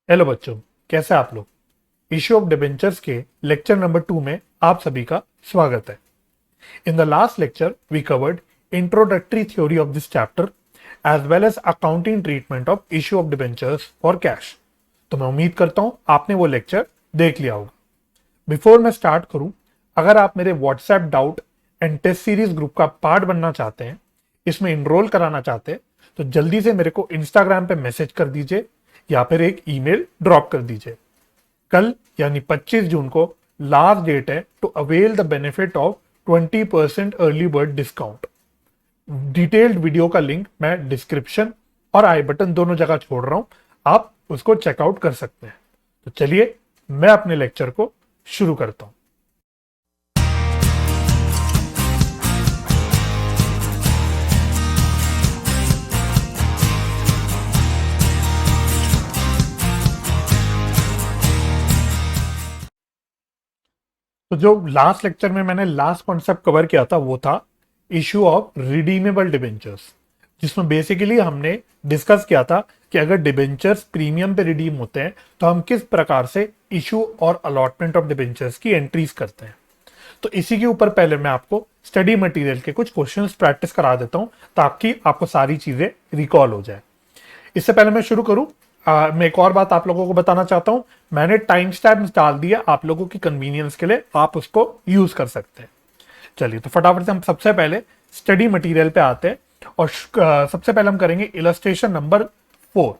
Hello बच्चों, कैसे आप लोग। इश्यू ऑफ डिबेंचर्स के लेक्चर नंबर 2 में आप सभी का स्वागत है। In the last lecture we covered introductory theory of this chapter as well as accounting treatment of issue of debentures for cash. तो मैं उम्मीद करता हूं आपने वो लेक्चर देख लिया होगा। बिफोर मैं स्टार्ट करूं, अगर आप मेरे WhatsApp doubt and test series group का पार्ट बनना चाहते हैं, इसमें इनरोल कराना चाहते हैं, तो जल्दी से मेरे को इंस्टाग्राम पे मैसेज कर दीजिए या फिर एक ईमेल ड्रॉप कर दीजिए। कल यानी 25 जून को लास्ट डेट है to avail the benefit of 20% early bird discount. Detailed video का लिंक मैं डिस्क्रिप्शन और आई बटन दोनों जगह छोड़ रहा हूं, आप उसको चेकआउट कर सकते हैं। तो चलिए मैं अपने लेक्चर को शुरू करता हूं। तो जो लास्ट लेक्चर में मैंने लास्ट कॉन्सेप्ट कवर किया था वो था इशू ऑफ रिडीमेबल डिबेंचर्स, जिसमें बेसिकली हमने डिस्कस किया था कि अगर डिबेंचर्स प्रीमियम पे रिडीम होते हैं तो हम किस प्रकार से इशू और अलॉटमेंट ऑफ डिबेंचर्स की एंट्रीज करते हैं। तो इसी के ऊपर पहले मैं आपको स्टडी मटेरियल के कुछ क्वेश्चंस प्रैक्टिस करा देता हूं ताकि आपको सारी चीजें रिकॉल हो जाए। इससे पहले मैं शुरू करूं, मैं एक और बात आप लोगों को बताना चाहता हूं। मैंने टाइम स्टैम्प डाल दिया आप लोगों की कन्वीनियंस के लिए, आप उसको यूज कर सकते हैं। चलिए तो फटाफट से हम सबसे पहले स्टडी मटेरियल पे आते हैं और सबसे पहले हम करेंगे इलस्ट्रेशन नंबर 4।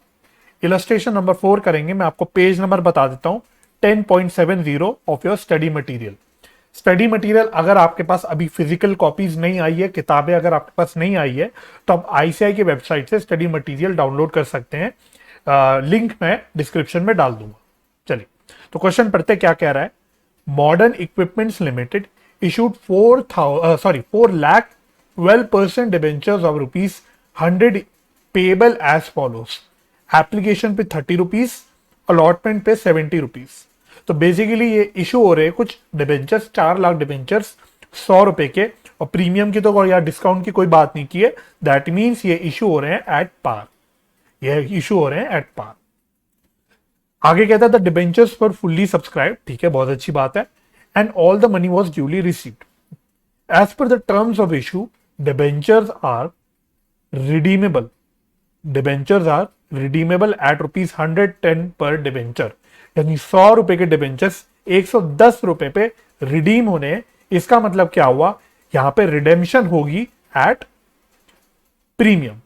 इलस्ट्रेशन नंबर 4 करेंगे, मैं आपको पेज नंबर बता देता हूं, 10.70 of your study material. Study material अगर आपके पास अभी फिजिकल कॉपीज नहीं आई है, किताबें अगर आपके पास नहीं आई है, तो आप आईसीआई की वेबसाइट से स्टडी मटेरियल डाउनलोड कर सकते हैं। लिंक मैं डिस्क्रिप्शन में डाल दूंगा। चलिए तो क्वेश्चन पढ़ते क्या कह रहा है। Modern equipments limited issued 4 lakh 12% debentures of rupees 100 payable as follows। Application पे 30 रुपीज, अलॉटमेंट पे 70 रुपीज। तो बेसिकली ये इशू हो रहे हैं कुछ डिबेंचर्स, 4 लाख डिबेंचर्स 100 रुपए के, और प्रीमियम की तो या डिस्काउंट की कोई बात नहीं की है। दैट मीन्स ये इशू हो रहे हैं एट पार, ये इशू हो रहे हैं एट पार। आगे कहता था डिबेंचर्स फॉर फुल्ली सब्सक्राइब, ठीक है, बहुत अच्छी बात है। And all the money was duly received as per the terms of issue. Debentures are redeemable, debentures are redeemable at ₹110 per debenture, यानी 100 रुपए के डिबेंचर्स 110 रुपए पे रिडीम होने। इसका मतलब क्या हुआ, यहां पे रिडेम्पशन होगी एट प्रीमियम,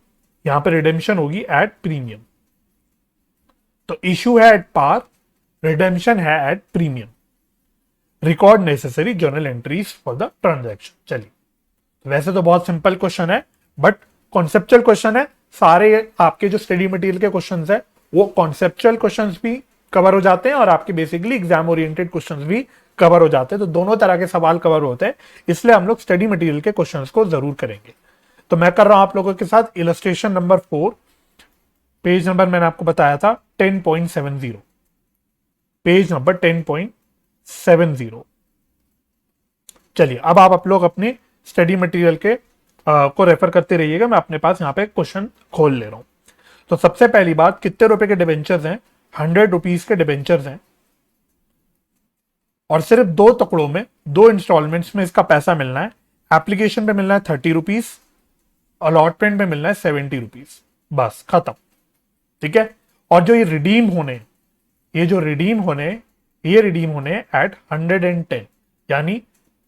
यहां पे रिडेम्पशन होगी एट प्रीमियम। तो इशू है एट पार, रिडेम्पशन है at premium. Record necessary journal entries for the transaction. चलिए, वैसे तो बहुत सिंपल क्वेश्चन है बट कॉन्सेप्चुअल क्वेश्चन है। सारे आपके जो स्टडी मटेरियल के क्वेश्चंस है वो कॉन्सेप्चुअल क्वेश्चंस भी कवर हो जाते हैं और आपके बेसिकली एग्जाम ओरिएंटेड क्वेश्चंस भी कवर हो जाते हैं। तो दोनों तरह के सवाल कवर होते हैं, इसलिए हम लोग स्टडी मटेरियल के क्वेश्चंस को जरूर करेंगे। तो मैं कर रहा हूं आप लोगों के साथ इलस्ट्रेशन नंबर 4। पेज नंबर मैंने आपको बताया था 10.70, पेज नंबर 10.70। चलिए अब आप लोग अपने स्टडी मटेरियल के को रेफर करते रहिएगा, मैं अपने पास यहाँ पे क्वेश्चन खोल ले रहा हूं। तो सबसे पहली बात, कितने रुपए के डिबेंचर्स हैं, 100 रुपीज के डिबेंचर्स हैं, और सिर्फ दो टुकड़ों में, दो इंस्टॉलमेंट्स में इसका पैसा मिलना है। एप्लीकेशन पे मिलना है 30 रुपीज, अलॉटमेंट पे मिलना है 70 रुपीज, बस खत्म। ठीक है। और जो ये रिडीम होने, ये जो रिडीम होने, ये रिडीम होने एट 110, यानी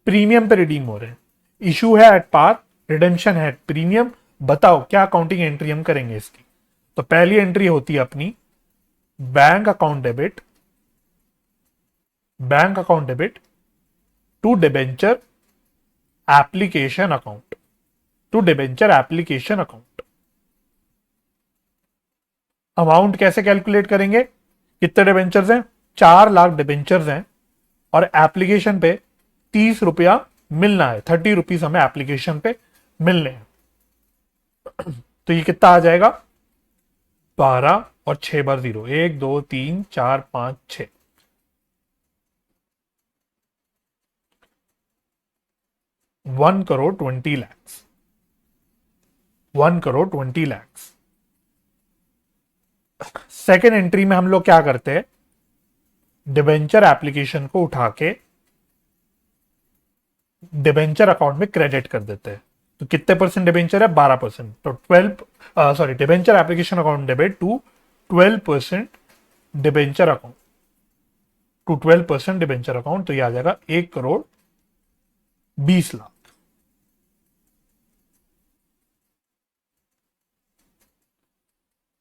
प्रीमियम पे रिडीम हो रहे हैं। इशू है एट पार, रिडेम्पशन है एट प्रीमियम। बताओ क्या अकाउंटिंग एंट्री हम करेंगे इसकी। तो पहली एंट्री होती है अपनी bank account debit, bank account debit to debenture application account, to debenture application account. Amount कैसे कैलकुलेट करेंगे, कितने डिबेंचर्स हैं, 4 लाख डिबेंचर्स हैं, और एप्लीकेशन पे 30 रुपया मिलना है, 30 रुपीज हमें एप्लीकेशन पे मिलने हैं। तो ये कितना आ जाएगा, 12 और 6 बार 0, 1 2 3 4 5 6, 1 करोड़ 20 लाख, 1 करोड़ 20 लाख। सेकेंड एंट्री में हम लोग क्या करते हैं, डिबेंचर एप्लीकेशन को उठा के डिबेंचर अकाउंट में क्रेडिट कर देते हैं। तो कितने परसेंट डिबेंचर है, 12%। तो 12 debenture application account debit to 12% debenture account, to 12% debenture account. तो ये आ जाएगा 1,20,00,000।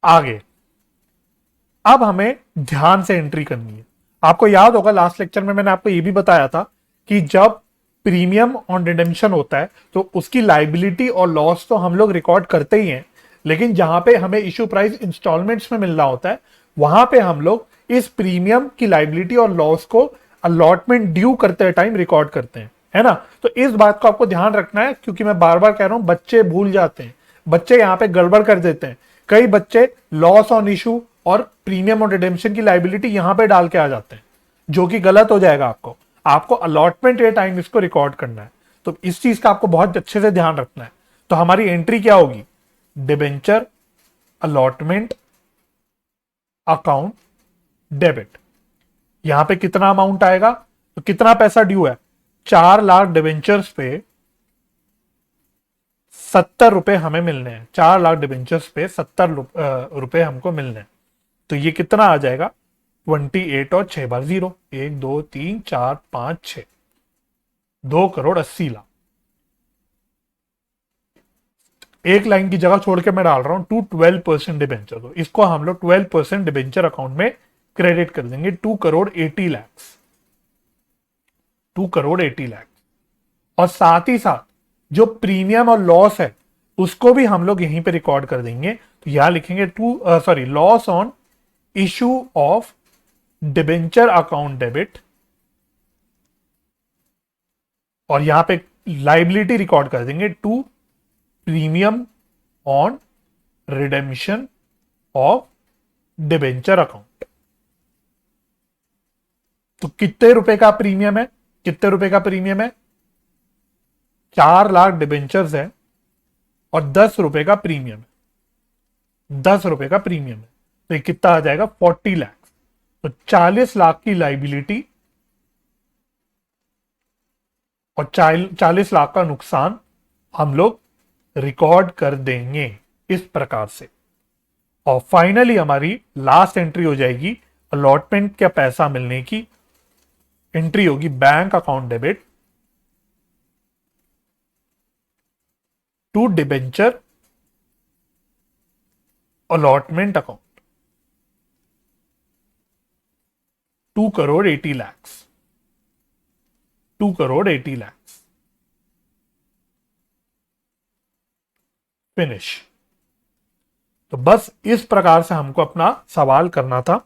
आगे अब हमें ध्यान से एंट्री करनी है। आपको याद होगा लास्ट लेक्चर में मैंने आपको यह भी बताया था कि जब प्रीमियम ऑन रिडेम्पशन होता है तो उसकी लाइबिलिटी और लॉस तो हम लोग रिकॉर्ड करते ही हैं, लेकिन जहां पे हमें इश्यू प्राइस इंस्टॉलमेंट्स में मिलना होता है वहां पे हम लोग इस प्रीमियम की लाइबिलिटी और लॉस को अलॉटमेंट ड्यू करते टाइम रिकॉर्ड करते हैं, है ना। तो इस बात को आपको ध्यान रखना है, क्योंकि मैं बार बार कह रहा हूं बच्चे भूल जाते हैं, बच्चे यहां पे गड़बड़ कर देते हैं। कई बच्चे लॉस ऑन इशू और प्रीमियम और रिडेम्पशन की लाइबिलिटी यहां पे डाल के आ जाते हैं, जो कि गलत हो जाएगा। आपको अलॉटमेंट ए टाइम इसको रिकॉर्ड करना है, तो इस चीज का आपको बहुत अच्छे से ध्यान रखना है। तो हमारी एंट्री क्या होगी, डिबेंचर अलॉटमेंट अकाउंट डेबिट। यहां पे कितना अमाउंट आएगा, तो कितना पैसा ड्यू है, 4,00,000 डिबेंचर्स पे 70 रुपए हमें मिलने हैं। 4,00,000 डिबेंचर्स पे 70 रुपए हमको मिलने हैं। तो ये कितना आ जाएगा, 28 और 6 बार 0, 1 2 3 4 5 6, 2,80,00,000। एक लाइन की जगह छोड़ के मैं डाल रहा हूं टू 12% डिबेंचर। तो इसको हम लोग 12% डिबेंचर अकाउंट में क्रेडिट कर देंगे, 2,80,00,000, 2,80,00,000। और साथ ही साथ जो प्रीमियम और लॉस है उसको भी हम लोग यहीं पे रिकॉर्ड कर देंगे। तो यहां लिखेंगे loss on issue of debenture account debit, और यहां पे लाइबिलिटी रिकॉर्ड कर देंगे to premium on redemption of debenture account. तो कितने रुपए का प्रीमियम है, कितने रुपए का प्रीमियम है, 4,00,000 डिबेंचर्स है और 10 रुपए का प्रीमियम है, 10 रुपए का प्रीमियम है। तो ये कितना आ जाएगा, 40 लाख। तो 40 लाख की लाइबिलिटी और 40 लाख का नुकसान हम लोग रिकॉर्ड कर देंगे इस प्रकार से। और फाइनली हमारी लास्ट एंट्री हो जाएगी अलॉटमेंट का पैसा मिलने की। एंट्री होगी bank account debit to debenture allotment account, 2,80,00,000, 2,80,00,000। Finish. तो बस इस प्रकार से हमको अपना सवाल करना था।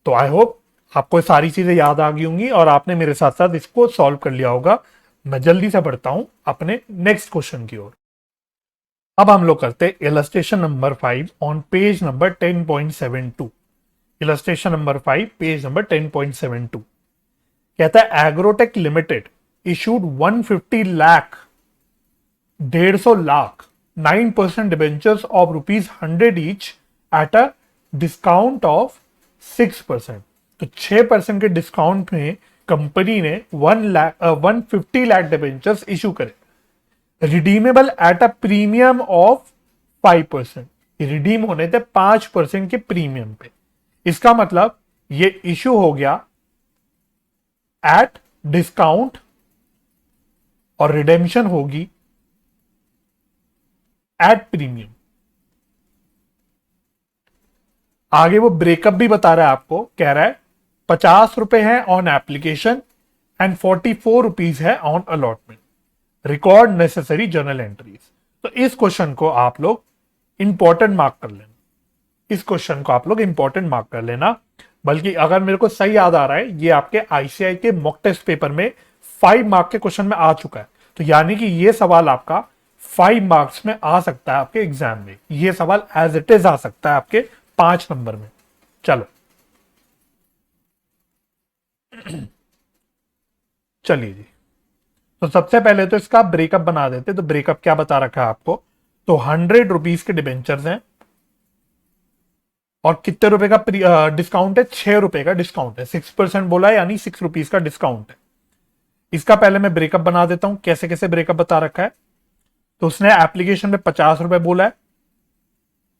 तो आई होप आपको सारी चीजें याद आ गई होंगी और आपने मेरे साथ साथ इसको सॉल्व कर लिया होगा। मैं जल्दी से बढ़ता हूं अपने नेक्स्ट क्वेश्चन की ओर। अब हम लोग करते हैं illustration number 5 on page number 10.72। Illustration number 5 page number 10.72 कहता है agrotech limited issued 150 lakh 150 lakh 9% debentures of ₹100 each at a discount of 6%। तो 6% के डिस्काउंट में कंपनी ने 150 लाख डिबेंचर्स इशू करे, redeemable at a premium of 5%। Redeem होने थे 5% के प्रीमियम पे। इसका मतलब ये इशू हो गया एट डिस्काउंट और रिडेम्पशन होगी एट प्रीमियम। आगे वो ब्रेकअप भी बता रहा है आपको, कह रहा है 50 रुपए है ऑन एप्लीकेशन एंड 44 रुपीज है on allotment. Record necessary journal entries. तो इस क्वेश्चन को आप लोग इंपॉर्टेंट मार्क कर लेना, इस क्वेश्चन को आप लोग इंपॉर्टेंट मार्क कर लेना। बल्कि अगर मेरे को सही याद आ रहा है ये आपके आईसीआई के मॉक टेस्ट पेपर में 5 मार्क के क्वेश्चन में आ चुका है। तो यानी कि ये सवाल आपका 5 मार्क्स में आ सकता है आपके एग्जाम में। ये सवाल एज इट इज आ सकता है आपके 5 नंबर में। चलो चलिए जी, तो सबसे पहले तो इसका ब्रेकअप बना देते। तो ब्रेकअप क्या बता रखा है आपको, तो 100 रुपीज के डिबेंचर्स हैं और कितने रुपए का डिस्काउंट है? 6 रुपए का डिस्काउंट है। 6% बोला है, यानी 6 रुपीज का डिस्काउंट है। इसका पहले मैं ब्रेकअप बना देता हूं, कैसे कैसे ब्रेकअप बता रखा है। तो उसने एप्लीकेशन पे 50 रुपए बोला है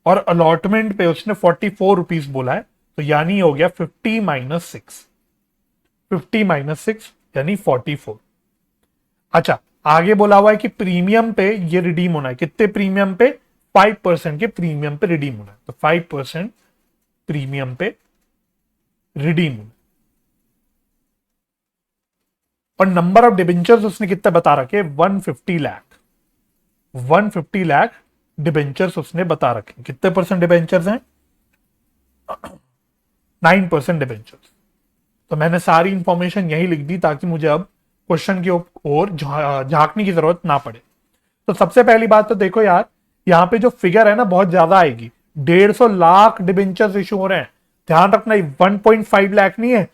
और अलॉटमेंट पे उसने 44 रुपीज बोला है, तो यानी हो गया 50 - 6, 50 - 6 यानी 44। अच्छा, आगे बोला हुआ है कि प्रीमियम पे ये रिडीम होना है। कितने प्रीमियम पे? 5% के प्रीमियम पे रिडीम होना है, तो 5% प्रीमियम पे रिडीम होना है। और नंबर ऑफ डिबेंचर्स उसने कितना बता रखे? 150 लाख। 150 लाख डिबेंचर्स उसने बता रखे। कितने परसेंट डिबेंचर्स हैं? 9% डिबेंचर्स। तो मैंने सारी इंफॉर्मेशन यही लिख दी ताकि मुझे अब क्वेश्चन की ओर झांकने की जरूरत ना पड़े। तो सबसे पहली बात तो देखो यार, यहाँ पे जो फिगर है ना बहुत ज्यादा आएगी। 150 लाख डिबेंचर्स इशू हो रहे हैं। ध्यान रखना, 1.5 लाख नहीं है।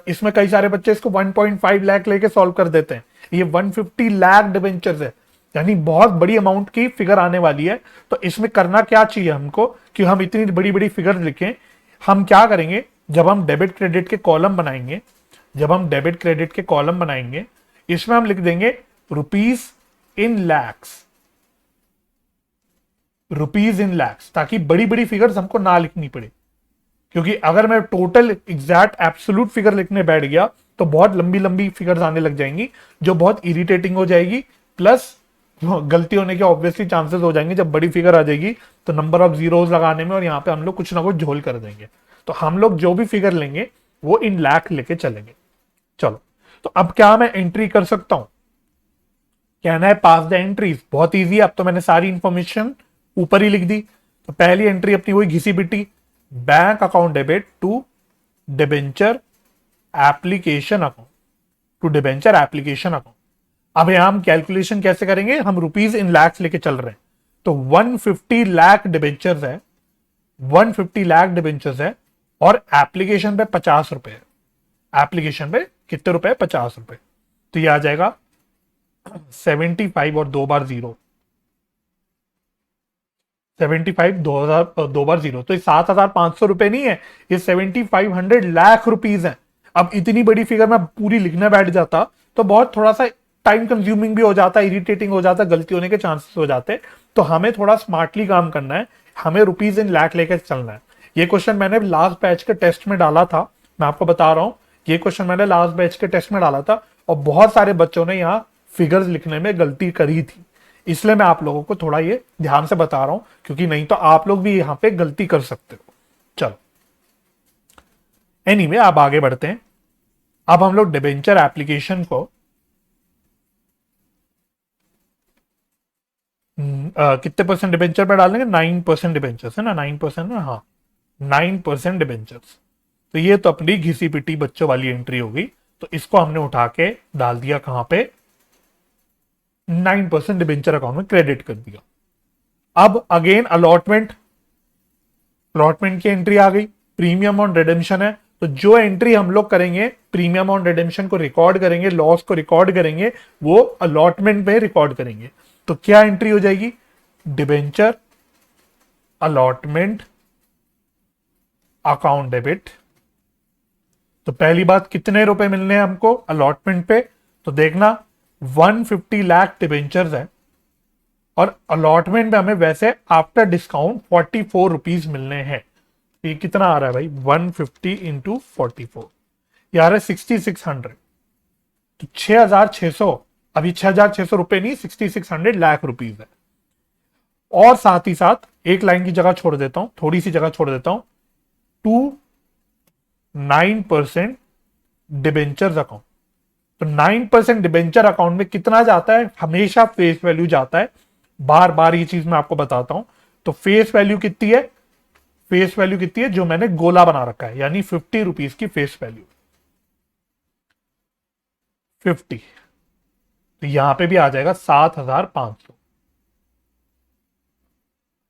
इसमें कई सारे बच्चे इसको 1.5 लाख लेके सॉल्व कर देते हैं। ये 150 लाख डिबेंचर्स है, यानी बहुत बड़ी अमाउंट की फिगर आने वाली है। तो इसमें करना क्या चाहिए हमको कि हम इतनी बड़ी बड़ी फिगर लिखें? हम क्या करेंगे, जब हम डेबिट क्रेडिट के कॉलम बनाएंगे, जब हम डेबिट क्रेडिट के कॉलम बनाएंगे, इसमें हम लिख देंगे rupees in lakhs, rupees in lakhs, ताकि बड़ी बड़ी फिगर्स हमको ना लिखनी पड़े। क्योंकि अगर मैं टोटल एग्जैक्ट एब्सोल्यूट फिगर लिखने बैठ गया तो बहुत लंबी लंबी फिगर्स आने लग जाएंगी, जो बहुत इरिटेटिंग हो जाएगी। प्लस गलती होने के ऑब्वियसली चांसेस हो जाएंगे। जब बड़ी फिगर आ जाएगी तो नंबर ऑफ जीरोस लगाने में और यहाँ पे हम लोग कुछ ना कुछ झोल कर देंगे। तो हम लोग जो भी फिगर लेंगे वो इन लाख लेके चलेंगे। चलो, तो अब क्या मैं एंट्री कर सकता हूं? कहना है पास द एंट्रीज, बहुत इजी है। अब तो मैंने सारी इंफॉर्मेशन ऊपर ही लिख दी। तो पहली एंट्री अपनी हुई घिसी पिटी, bank account debit to debenture application account, to debenture application account. अब यहां हम कैलकुलेशन कैसे करेंगे? हम रुपीज इन लैक्स लेके चल रहे हैं, तो 150 लाख डिबेंचर्स है, 150 लाख डिबेंचर्स है और एप्लीकेशन पे 50 रुपए है। एप्लीकेशन पे कितने रुपए? 50 रुपए। तो ये आ जाएगा 75 और 2 बार 0, 75 2 बार 0, तो ये 7,500 रुपए नहीं है, ये 7,500 लाख रुपीज है। अब इतनी बड़ी फिगर में पूरी लिखने बैठ जाता तो बहुत थोड़ा सा टाइम कंज्यूमिंग भी हो जाता, इरिटेटिंग हो जाता, गलती होने के चांसेस हो जाते। तो हमें थोड़ा स्मार्टली काम करना है, हमें रुपीज इन लाख लेकर चलना है। ये क्वेश्चन मैंने लास्ट बैच के टेस्ट में डाला था, मैं आपको बता रहा हूं। ये क्वेश्चन मैंने लास्ट बैच के टेस्ट में डाला था और बहुत सारे बच्चों ने यहाँ फिगर्स लिखने में गलती करी थी। इसलिए मैं आप लोगों को थोड़ा ये ध्यान से बता रहा हूं, क्योंकि नहीं तो आप लोग भी यहां पे गलती कर सकते हो। चलो, एनीवे आप आगे बढ़ते हैं। अब हम लोग डिबेंचर एप्लीकेशन को कितने परसेंट डिबेंचर पे डालेंगे? 9% डिबेंचर्स है ना, 9% ना, हाँ 9% डिबेंचर्स। तो ये तो अपनी घिसी पिटी बच्चों वाली एंट्री होगी। तो इसको हमने उठा के डाल दिया कहां पे? 9% डिबेंचर अकाउंट में क्रेडिट कर दिया। अब अगेन अलॉटमेंट, अलॉटमेंट की एंट्री आ गई। प्रीमियम ऑन रिडेम्पशन है, तो जो एंट्री हम लोग करेंगे प्रीमियम ऑन रिडेम्पशन को रिकॉर्ड करेंगे, लॉस को रिकॉर्ड करेंगे, वो अलॉटमेंट में रिकॉर्ड करेंगे। तो क्या एंट्री हो जाएगी? Debenture allotment account debit. तो पहली बात, कितने रुपए मिलने हैं हमको अलॉटमेंट पे? तो देखना 150 लाख डिबेंचर्स है और अलॉटमेंट में हमें वैसे आफ्टर डिस्काउंट 44 रुपीज मिलने हैं। ये कितना आ रहा है भाई? 150 इंटू 44, ये आ रहा है 6600। तो 6600, अभी 6600 रुपए नहीं, 6600 लाख रुपीज है। और साथ ही साथ एक लाइन की जगह छोड़ देता हूं, थोड़ी सी जगह छोड़ देता हूं, टू 9% डिबेंचर्स अकाउंट। तो 9% डिबेंचर अकाउंट में कितना जाता है? हमेशा फेस वैल्यू जाता है। बार बार ये चीज मैं आपको बताता हूं। तो फेस वैल्यू कितनी है? फेस वैल्यू कितनी है? जो मैंने गोला बना रखा है, यानी 50 रुपीज की फेस वैल्यू, 50। तो यहां पे भी आ जाएगा 7,500।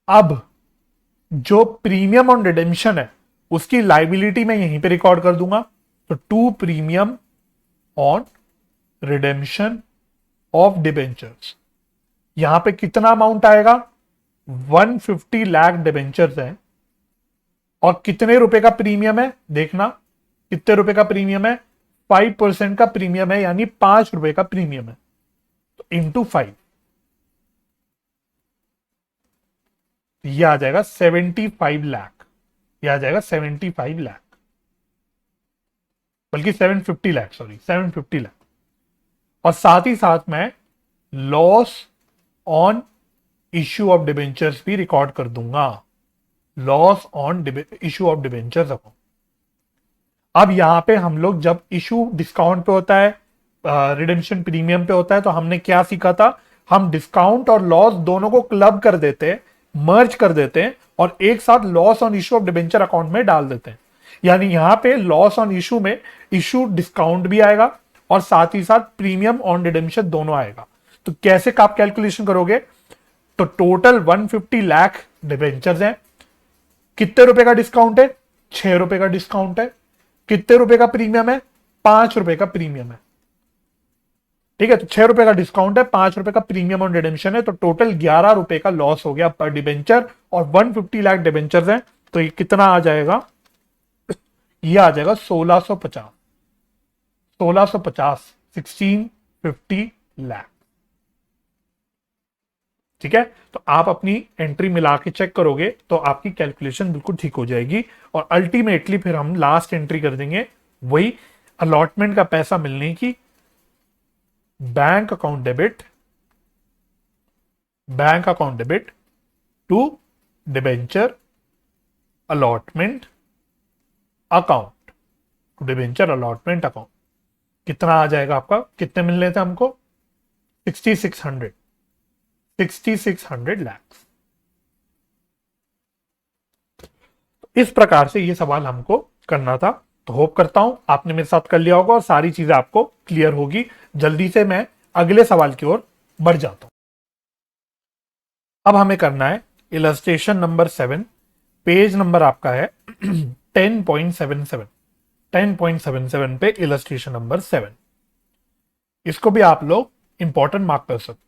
अब जो प्रीमियम ऑन रिडेम्पशन है उसकी लाइबिलिटी मैं यहीं पे रिकॉर्ड कर दूंगा। तो to premium on redemption of debentures, यहां पे कितना अमाउंट आएगा? 150 लाख डिबेंचर्स है और कितने रुपए का प्रीमियम है देखना, कितने रुपए का प्रीमियम है, 5% का प्रीमियम है, यानी 5 रुपए का प्रीमियम है, तो इंटू 5, ये आ जाएगा 75 लाख, ये आ जाएगा 75 लाख, बल्कि 750 लाख, सॉरी 750 लाख। और साथ ही साथ मैं loss on issue of debentures भी रिकॉर्ड कर दूंगा, loss on issue of debentures account. अब यहां पे हम लोग जब इशू डिस्काउंट पे होता है, रिडेम्पशन प्रीमियम पे होता है, तो हमने क्या सीखा था, हम डिस्काउंट और लॉस दोनों को क्लब कर देते हैं, मर्ज कर देते हैं और एक साथ loss on issue of debenture account में डाल देते हैं। यानी यहां पे लॉस ऑन इशू में इशू डिस्काउंट भी आएगा और साथ ही साथ प्रीमियम ऑन रिडेम्पशन दोनों आएगा। तो कैसे आप कैलकुलेशन करोगे, तो टोटल 150 लाख डिबेंचर्स हैं, कितने रुपए का डिस्काउंट है, 6 रुपए का डिस्काउंट है, कितने रुपए का प्रीमियम है, 5 रुपए का प्रीमियम है, ठीक है। तो 6 रुपए का डिस्काउंट है, 5 रुपए का प्रीमियम ऑन रिडेम्पशन है, तो टोटल 11 रुपए का लॉस हो गया पर डिबेंचर, और 150 लाख डिबेंचर्स हैं, तो ये कितना आ जाएगा, ये आ जाएगा 1650, 1650 लाख, ठीक है। तो आप अपनी एंट्री मिला के चेक करोगे तो आपकी कैलकुलेशन बिल्कुल ठीक हो जाएगी, और अल्टीमेटली फिर हम लास्ट एंट्री कर देंगे वही अलॉटमेंट का पैसा मिलने की, bank account debit to debenture allotment account, to debenture allotment account. कितना आ जाएगा आपका, कितने मिलने थे हमको, 6600 लाख। इस प्रकार से ये सवाल हमको करना था। तो होप करता हूं आपने मेरे साथ कर लिया होगा और सारी चीजें आपको क्लियर होगी। जल्दी से मैं अगले सवाल की ओर बढ़ जाता हूं। अब हमें करना है इलस्ट्रेशन नंबर 7, पेज नंबर आपका है 10.77, 10.77 पे इलस्ट्रेशन नंबर 7। इसको भी आप लोग इंपॉर्टेंट मार्क कर सकते हो,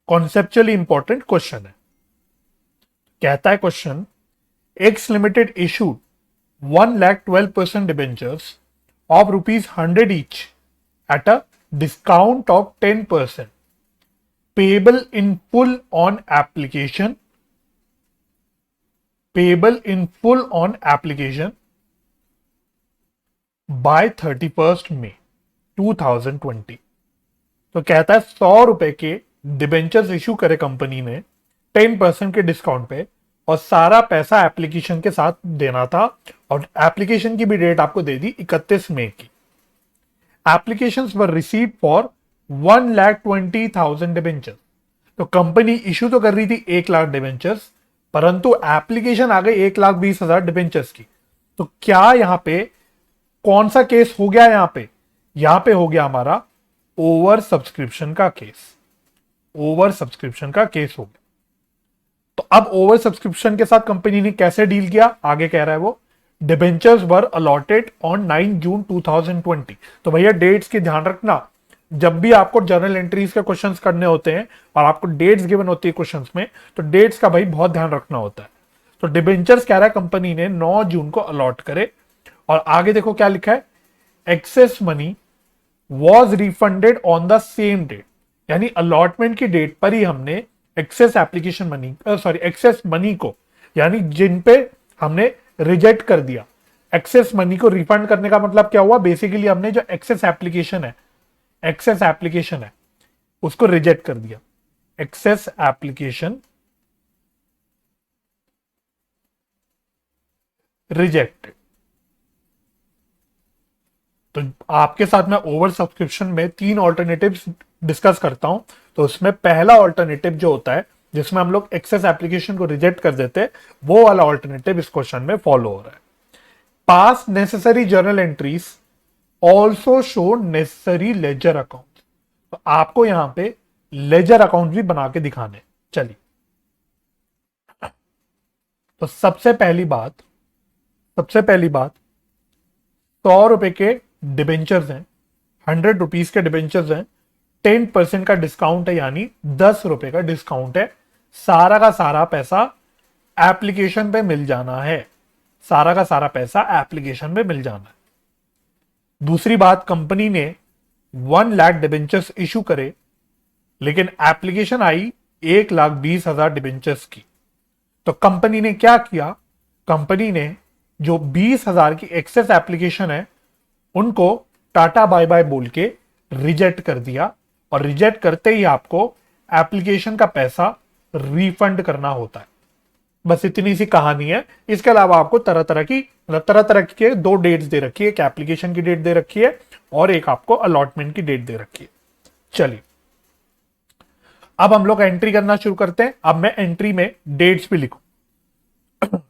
कॉन्सेप्चुअली इंपॉर्टेंट क्वेश्चन है। कहता है question, x limited issued 1,12% debentures of ₹100 each at a discount of 10%, payable in full on application, by 31st May 2020। तो कहता है 100 रुपए के डिबेंचर्स इशू करे कंपनी ने 10% के डिस्काउंट पे, और सारा पैसा एप्लीकेशन के साथ देना था, और एप्लीकेशन की भी डेट आपको दे दी 31 मई की। Applications were received for 1,20,000 debentures. तो कंपनी इशू तो कर रही थी 1 लाख डिबेंचर्स, परंतु एप्लीकेशन आ गई 1,20,000 डिबेंचर्स की। तो क्या यहां पे कौन सा केस हो गया, यहां पे हो गया हमारा ओवर सब्सक्रिप्शन का केस, ओवर सब्सक्रिप्शन का केस हो गया। तो अब ओवर सब्सक्रिप्शन के साथ कंपनी ने कैसे डील किया, आगे कह रहा है वो, डिबेंचर्स वर अलॉटेड ऑन 9 जून 2020। तो भैया डेट्स की ध्यान रखना, जब भी आपको जर्नल एंट्रीज के क्वेश्चंस करने होते हैं और आपको डेट्स गिवन होती है क्वेश्चंस में, तो डेट्स का भाई बहुत ध्यान रखना होता है। तो डिबेंचर्स कह रहा है कंपनी ने 9 जून को अलॉट करे, और आगे देखो क्या लिखा है, excess money was refunded on the same date, यानी अलॉटमेंट की डेट पर ही हमने excess application money, sorry excess money को, यानी जिन पे हमने रिजेक्ट कर दिया, एक्सेस मनी को रिफंड करने का मतलब क्या हुआ, बेसिकली हमने जो एक्सेस एप्लीकेशन है उसको रिजेक्ट कर दिया, एक्सेस एप्लीकेशन रिजेक्टेड। तो आपके साथ मैं ओवर सब्सक्रिप्शन में 3 ऑल्टरनेटिव्स डिस्कस करता हूं। तो उसमें पहला ऑल्टरनेटिव जो होता है जिसमें हम लोग एक्सेस एप्लीकेशन को रिजेक्ट कर देते हैं, वो वाला ऑल्टरनेटिव इस क्वेश्चन में फॉलो हो रहा है। पास necessary journal entries also show necessary ledger account. तो आपको यहां पे लेजर अकाउंट भी बना के दिखाने। चलिए, तो सबसे पहली बात 100 रुपए के डिबेंचर्स हैं, 100 रुपीज के डिबेंचर्स हैं, 10% का डिस्काउंट है, यानी 10 रुपए का डिस्काउंट है। सारा का सारा पैसा एप्लीकेशन पे मिल जाना है, सारा का सारा पैसा एप्लीकेशन पे मिल जाना है। दूसरी बात, कंपनी ने 1 लाख डिबेंचर्स इशू करे, लेकिन एप्लीकेशन आई 1,20,000 डिबेंचर्स की। तो कंपनी ने क्या किया, कंपनी ने जो 20,000 की एक्सेस एप्लीकेशन है उनको टाटा बाय बाय बोल के रिजेक्ट कर दिया, और रिजेक्ट करते ही आपको एप्लीकेशन का पैसा रिफंड करना होता है। बस इतनी सी कहानी है। इसके अलावा आपको तरह तरह की 2 डेट्स दे रखी है, एक एप्लीकेशन की डेट दे रखी है और एक आपको अलॉटमेंट की डेट दे रखी है। चलिए अब हम लोग एंट्री करना शुरू करते हैं। अब मैं एंट्री में डेट्स भी लिखूं,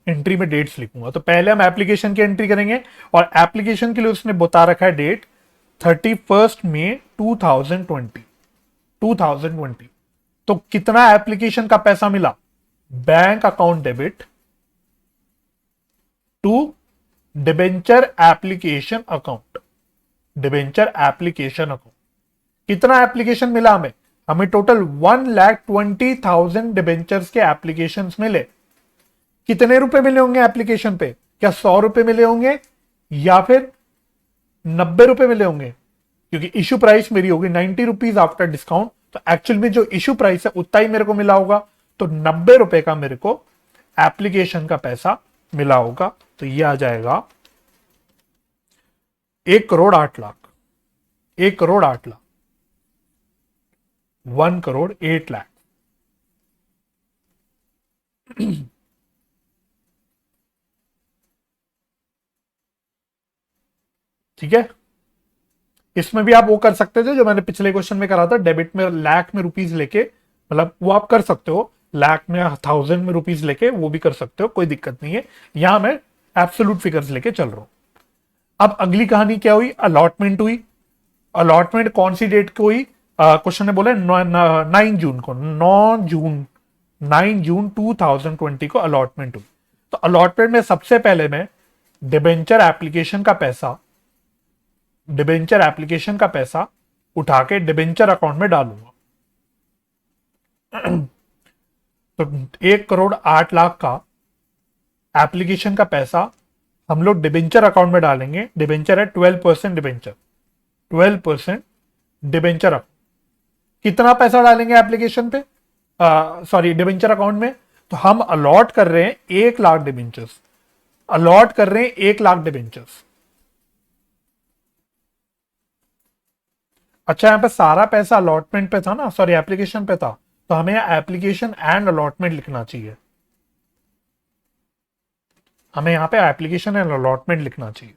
एंट्री में डेट्स लिखूंगा। तो पहले हम एप्लीकेशन की एंट्री करेंगे, और एप्लीकेशन के लिए उसने बता रखा है डेट 31 मई 2020। तो कितना एप्लीकेशन का पैसा मिला, bank account debit to debenture application account, debenture application account. कितना एप्लीकेशन मिला हमें, हमें टोटल 1,20,000 डिबेंचर्स के एप्लीकेशन मिले। कितने रुपए मिले होंगे एप्लीकेशन पे, क्या 100 रुपए मिले होंगे या फिर 90 रुपए मिले होंगे, क्योंकि इशू प्राइस मेरी होगी 90 रुपीज आफ्टर डिस्काउंट। तो एक्चुअल में जो इशू प्राइस है उतना ही मेरे को मिला होगा, तो 90 रुपए का मेरे को एप्लीकेशन का पैसा मिला होगा। तो ये आ जाएगा 1,08,00,000, 1,08,00,000, 1,08,00,000। ठीक है, इसमें भी आप वो कर सकते थे जो मैंने पिछले क्वेश्चन में करा था, डेबिट में लाख में रुपीज लेके, मतलब वो आप कर सकते हो, लाख में 1,000 में रुपीज लेके वो भी कर सकते हो, कोई दिक्कत नहीं है। यहां मैं एब्सोल्यूट फिगर्स लेके चल रहा हूं। अब अगली कहानी क्या हुई, अलॉटमेंट हुई। अलॉटमेंट कौन सी डेट को हुई, क्वेश्चन ने बोला 9 जून को, 9 जून 2020 को अलॉटमेंट हुई। तो अलॉटमेंट में सबसे पहले मैं डिबेंचर एप्लीकेशन का पैसा उठा के डिबेंचर अकाउंट में डालूंगा। तो 1,08,00,000 का एप्लीकेशन का पैसा हम लोग डिबेंचर अकाउंट में डालेंगे। डिबेंचर है 12% डिबेंचर, 12% डिबेंचर अकाउंट। कितना पैसा डालेंगे एप्लीकेशन पे, सॉरी डिबेंचर अकाउंट में, तो हम अलॉट कर रहे हैं 1,00,000 डिबेंचर्स, अलॉट कर रहे हैं 1,00,000 डिबेंचर्स। अच्छा, यहां पे सारा पैसा अलॉटमेंट पे था ना, सॉरी एप्लीकेशन पे था, तो हमें एप्लीकेशन एंड अलॉटमेंट लिखना चाहिए। हमें यहां पे एप्लीकेशन एंड अलॉटमेंट लिखना चाहिए।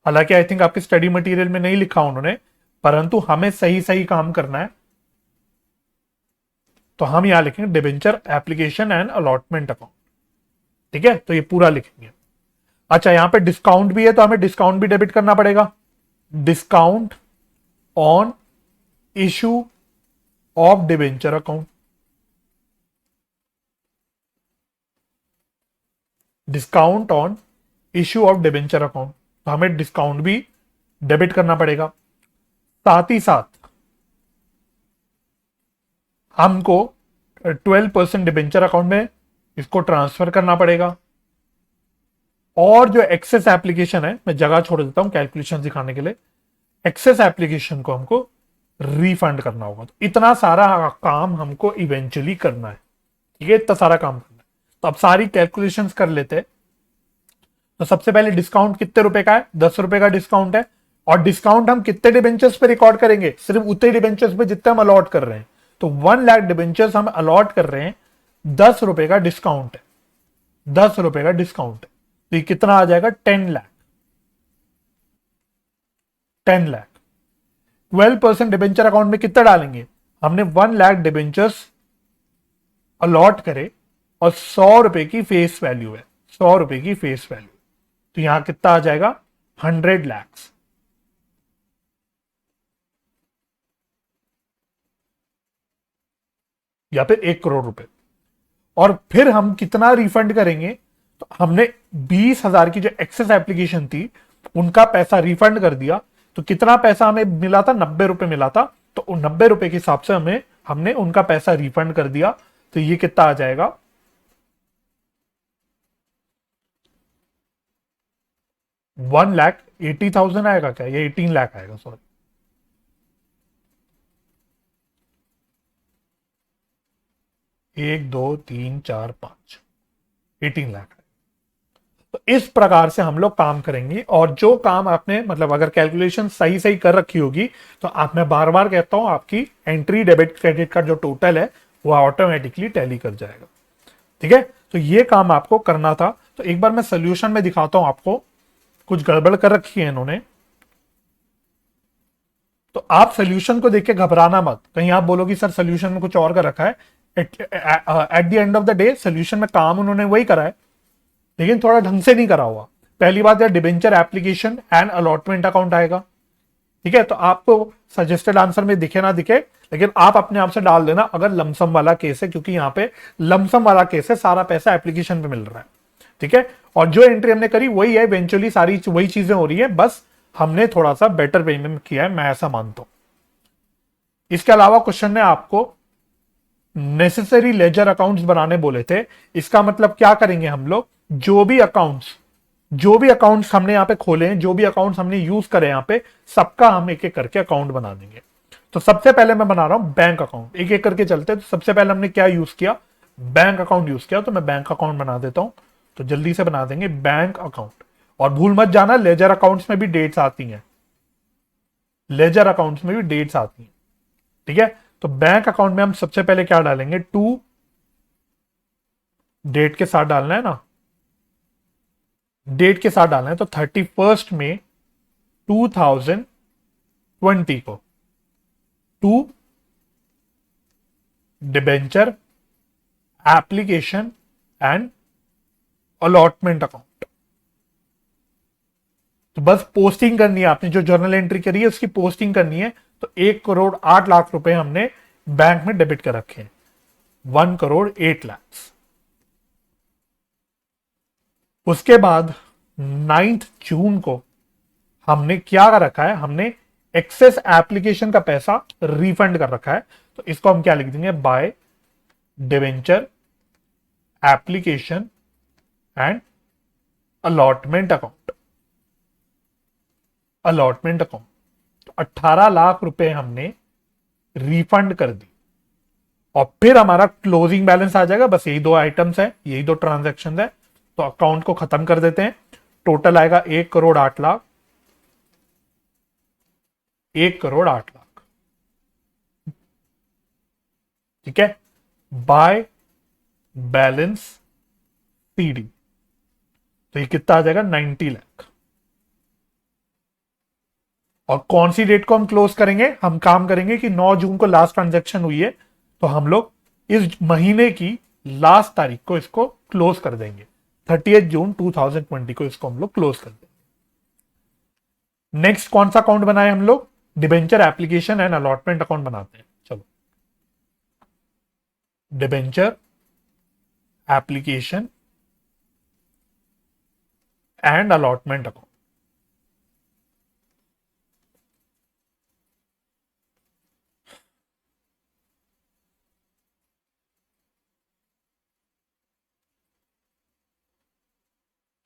हालांकि आई थिंक आपके स्टडी मटेरियल में नहीं लिखा उन्होंने, परंतु हमें सही सही काम करना है, तो हम यहां लिखेंगे debenture application and allotment account. ठीक है, तो ये पूरा लिखेंगे। अच्छा, यहां पे डिस्काउंट भी है, तो हमें डिस्काउंट भी डेबिट करना पड़ेगा। Discount on issue of debenture account, discount on issue of debenture account, तो हमें डिस्काउंट भी डेबिट करना पड़ेगा। साथ ही साथ हमको 12% डिबेंचर अकाउंट में इसको ट्रांसफर करना पड़ेगा। और जो एक्सेस एप्लीकेशन है, मैं जगह छोड़ देता हूं कैलकुलेशन दिखाने के लिए, एक्सेस एप्लीकेशन को हमको रिफंड करना होगा। तो इतना सारा काम हमको इवेंचुअली करना है। ठीक है, इतना सारा काम करना है। तो अब सारी कैलकुलेशंस कर लेते हैं। तो सबसे पहले डिस्काउंट कितने रुपए का है, 10 रुपए का डिस्काउंट है। और डिस्काउंट हम कितने डिबेंचर्स पे रिकॉर्ड करेंगे, सिर्फ उतने डिबेंचर्स पे जितने हम अलॉट कर रहे हैं। तो 1,00,000 डिबेंचर्स हम अलॉट कर रहे हैं, 10 रुपए का डिस्काउंट है, 10 रुपए का डिस्काउंट है। तो ये कितना आ जाएगा, 10 लाख, 10 लाख। 12% डिबेंचर अकाउंट में कितना डालेंगे, हमने 1,00,000 डिबेंचर्स अलॉट करे और 100 रुपए की फेस वैल्यू है, 100 रुपए की फेस वैल्यू। तो यहां कितना आ जाएगा, 100 लाख, या फिर 1 करोड़ रुपए। और फिर हम कितना रिफंड करेंगे, तो हमने 20,000 की जो एक्सेस एप्लीकेशन थी उनका पैसा रिफंड कर दिया। तो कितना पैसा हमें मिला था, 90 रुपए मिला था। तो 90 रुपए के हिसाब से हमने उनका पैसा रिफंड कर दिया। तो ये कितना आ जाएगा, 1,80,000 आएगा क्या, ये 18 लाख आएगा, सॉरी। 1 2 3 4 5, 18 लाख। तो इस प्रकार से हम लोग काम करेंगे, और जो काम आपने मतलब अगर कैलकुलेशन सही सही कर रखी होगी, तो आप, मैं बार बार कहता हूं, आपकी एंट्री डेबिट क्रेडिट का जो टोटल है वो ऑटोमेटिकली टैली कर जाएगा। ठीक है, तो ये काम आपको करना था। तो एक बार मैं सोल्यूशन में दिखाता हूं आपको, कुछ गड़बड़ कर रखी है इन्होंने। तो आप सोल्यूशन को देख के घबराना मत, कहीं आप बोलो कि सर सोल्यूशन में कुछ और कर रखा है। At the end of the day solution में काम उन्होंने वही करा है, लेकिन थोड़ा ढंग से नहीं करा हुआ। पहली बात है, debenture application and allotment account आएगा। ठीक है, तो आपको सजेस्टेड आंसर में दिखे ना दिखे, लेकिन आप अपने आप से डाल देना अगर लमसम वाला केस है, क्योंकि यहां पे लमसम वाला केस है, सारा पैसा एप्लीकेशन पे मिल रहा है। ठीक है, और जो एंट्री हमने करी वही है, इवेंचुअली सारी वही चीजें हो रही है, बस हमने थोड़ा सा बेटर पेमेंट किया है, मैं ऐसा मानता हूं। इसके अलावा क्वेश्चन ने आपको नेसेसरी लेजर अकाउंट्स बनाने बोले थे। इसका मतलब क्या करेंगे हम लोग, जो भी अकाउंट्स हमने यहाँ पे खोले हैं, जो भी अकाउंट्स हमने यूज करे यहाँ पे, सबका हम एक एक करके अकाउंट बना देंगे। तो सबसे पहले मैं बना रहा हूं बैंक अकाउंट, एक एक करके चलते हैं। तो सबसे पहले हमने क्या यूज किया, बैंक अकाउंट यूज किया, तो मैं बैंक अकाउंट बना देता हूं। तो जल्दी से बना देंगे बैंक अकाउंट। और भूल मत जाना, लेजर अकाउंट्स में भी डेट्स आती हैं, लेजर अकाउंट्स में भी डेट्स आती हैं। ठीक है, तो बैंक अकाउंट में हम सबसे पहले क्या डालेंगे, टू, डेट के साथ डालना है ना, डेट के साथ डालना है। तो 31 मई 2020 को to debenture application and allotment account. तो बस पोस्टिंग करनी है, आपने जो जर्नल एंट्री करी है उसकी पोस्टिंग करनी है। तो 1,08,00,000 रुपए हमने बैंक में डेबिट कर रखे हैं, 1,08,00,000। उसके बाद 9 जून को हमने क्या कर रखा है, हमने एक्सेस एप्लीकेशन का पैसा रिफंड कर रखा है। तो इसको हम क्या लिख देंगे, by debenture application and allotment account, allotment account. तो 18 लाख रुपए हमने रिफंड कर दी, और फिर हमारा क्लोजिंग बैलेंस आ जाएगा। बस यही दो आइटम्स है, यही दो ट्रांजेक्शन है। तो अकाउंट को खत्म कर देते हैं। टोटल आएगा 1,08,00,000, 1,08,00,000। ठीक है, बाय बैलेंस सीडी। तो ये कितना आ जाएगा, 90 लाख। और कौन सी डेट को हम क्लोज करेंगे, हम काम करेंगे कि 9 जून को लास्ट ट्रांजेक्शन हुई है, तो हम लोग इस महीने की लास्ट तारीख को इसको क्लोज कर देंगे। 30 जून 2020 को इसको हम लोग क्लोज कर देंगे। नेक्स्ट कौन सा अकाउंट बनाए हम लोग, debenture application and allotment account बनाते हैं। चलो, debenture application and allotment account.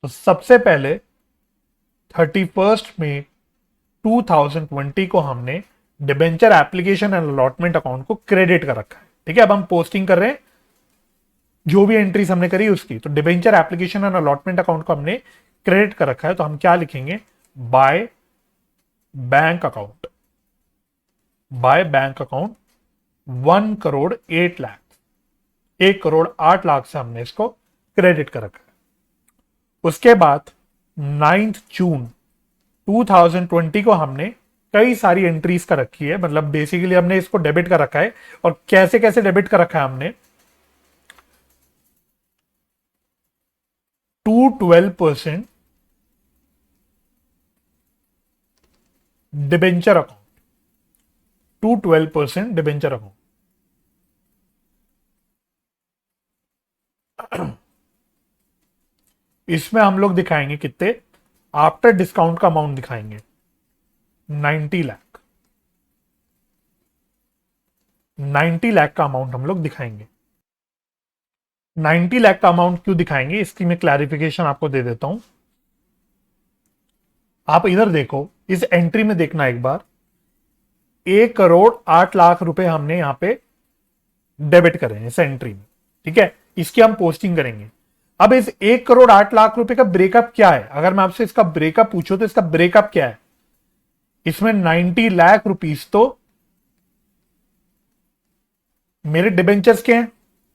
तो सबसे पहले 31 मई 2020 को हमने debenture application and allotment account को क्रेडिट कर रखा है। ठीक है, अब हम पोस्टिंग कर रहे हैं जो भी एंट्रीज हमने करी उसकी। तो debenture application and allotment account को हमने क्रेडिट कर रखा है, तो हम क्या लिखेंगे, by bank account, by bank account 1,08,00,000, 1,08,00,000 से हमने इसको क्रेडिट कर रखा है। उसके बाद 9 जून 2020 को हमने कई सारी एंट्रीज कर रखी है, मतलब बेसिकली हमने इसको डेबिट कर रखा है। और कैसे कैसे डेबिट कर रखा है हमने, 12% डिबेंचर अकाउंट, 12% डिबेंचर अकाउंट। इसमें हम लोग दिखाएंगे कितने, आफ्टर डिस्काउंट का अमाउंट दिखाएंगे 90 लाख, 90 लाख का अमाउंट हम लोग दिखाएंगे। 90 लाख का अमाउंट क्यों दिखाएंगे, इसकी मैं क्लैरिफिकेशन आपको दे देता हूं। आप इधर देखो, इस एंट्री में देखना एक बार, 1,08,00,000 रुपए हमने यहां पे डेबिट करे हैं इस एंट्री में। ठीक है, इसकी हम पोस्टिंग करेंगे। अब इस 1,08,00,000 रुपए का ब्रेकअप क्या है? अगर मैं आपसे इसका ब्रेकअप पूछूं तो इसका ब्रेकअप क्या है? इसमें 90 लाख रुपीस तो मेरे डिबेंचर्स के हैं,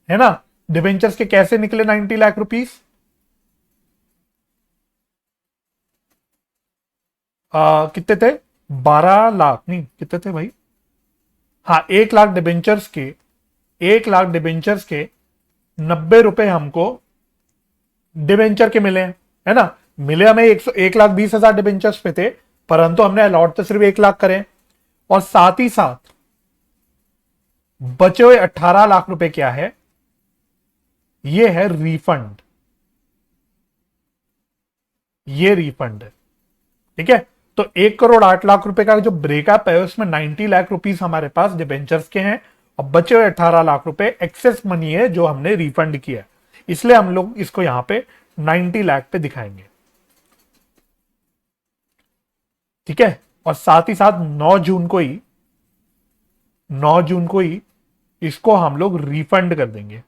है ना? डिबेंचर्स के कैसे निकले 90 लाख रुपीस? कितने थे? 12 लाख, नहीं कितने थे भाई? हाँ, 1 लाख डिबेंचर्स के, 1 लाख डिबेंचर्स के 90 रुपए हमको डिबेंचर के मिले हैं, है ना? मिले हमें 1,20,000 डिबेंचर्स पे थे, परंतु हमने अलॉट तो सिर्फ 1 लाख करें। और साथ ही साथ बचे हुए 18 लाख रुपए क्या है? ये है रिफंड, ये रिफंड है। ठीक है, तो 1,08,00,000 रुपए का जो ब्रेकअप है उसमें 90 लाख रुपीस हमारे पास डिबेंचर्स के हैं, और बचे हुए 18 लाख रुपए एक्सेस मनी है जो हमने रिफंड किया है। इसलिए हम लोग इसको यहां पे 90 लाख पे दिखाएंगे। ठीक है, और साथ ही साथ 9 जून को ही, 9 जून को ही इसको हम लोग रिफंड कर देंगे।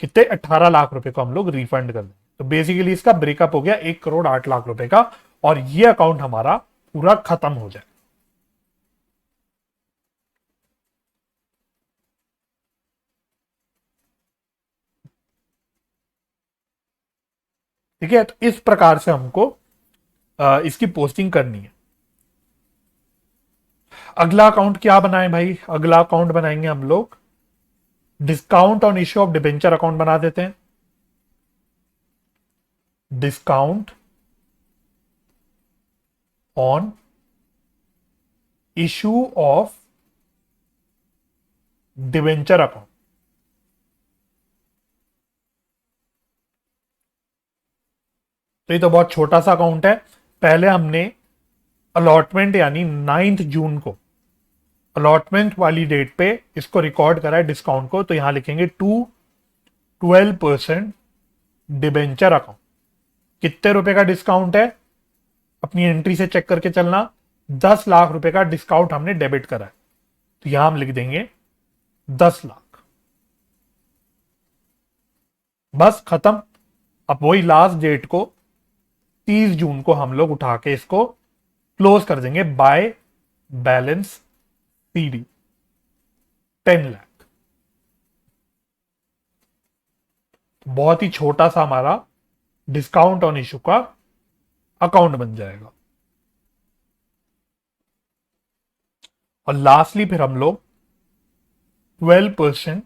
कितने? 18 लाख रुपए को हम लोग रिफंड कर देंगे। तो बेसिकली इसका ब्रेकअप हो गया 1,08,00,000 रुपए का, और ये अकाउंट हमारा पूरा खत्म हो जाए। ठीक है, तो इस प्रकार से हमको इसकी पोस्टिंग करनी है। अगला अकाउंट क्या बनाए भाई? अगला अकाउंट बनाएंगे हम लोग discount on issue of debenture account बना देते हैं। Discount on issue of debenture account. तो ये तो बहुत छोटा सा अकाउंट है। पहले हमने अलॉटमेंट यानी 9 जून को, अलॉटमेंट वाली डेट पे इसको रिकॉर्ड करा है डिस्काउंट को। तो यहां लिखेंगे टू 12% डिबेंचर अकाउंट। कितने रुपए का डिस्काउंट है? अपनी एंट्री से चेक करके चलना। 10 लाख रुपए का डिस्काउंट हमने डेबिट करा है, तो यहां हम लिख देंगे 10 लाख। बस खत्म। अब वही लास्ट डेट को 30 जून को हम लोग उठा के इसको क्लोज कर देंगे बाय बैलेंस सीडी 10 लाख। बहुत ही छोटा सा हमारा डिस्काउंट ऑन इशू का अकाउंट बन जाएगा। और लास्टली फिर हम लोग 12%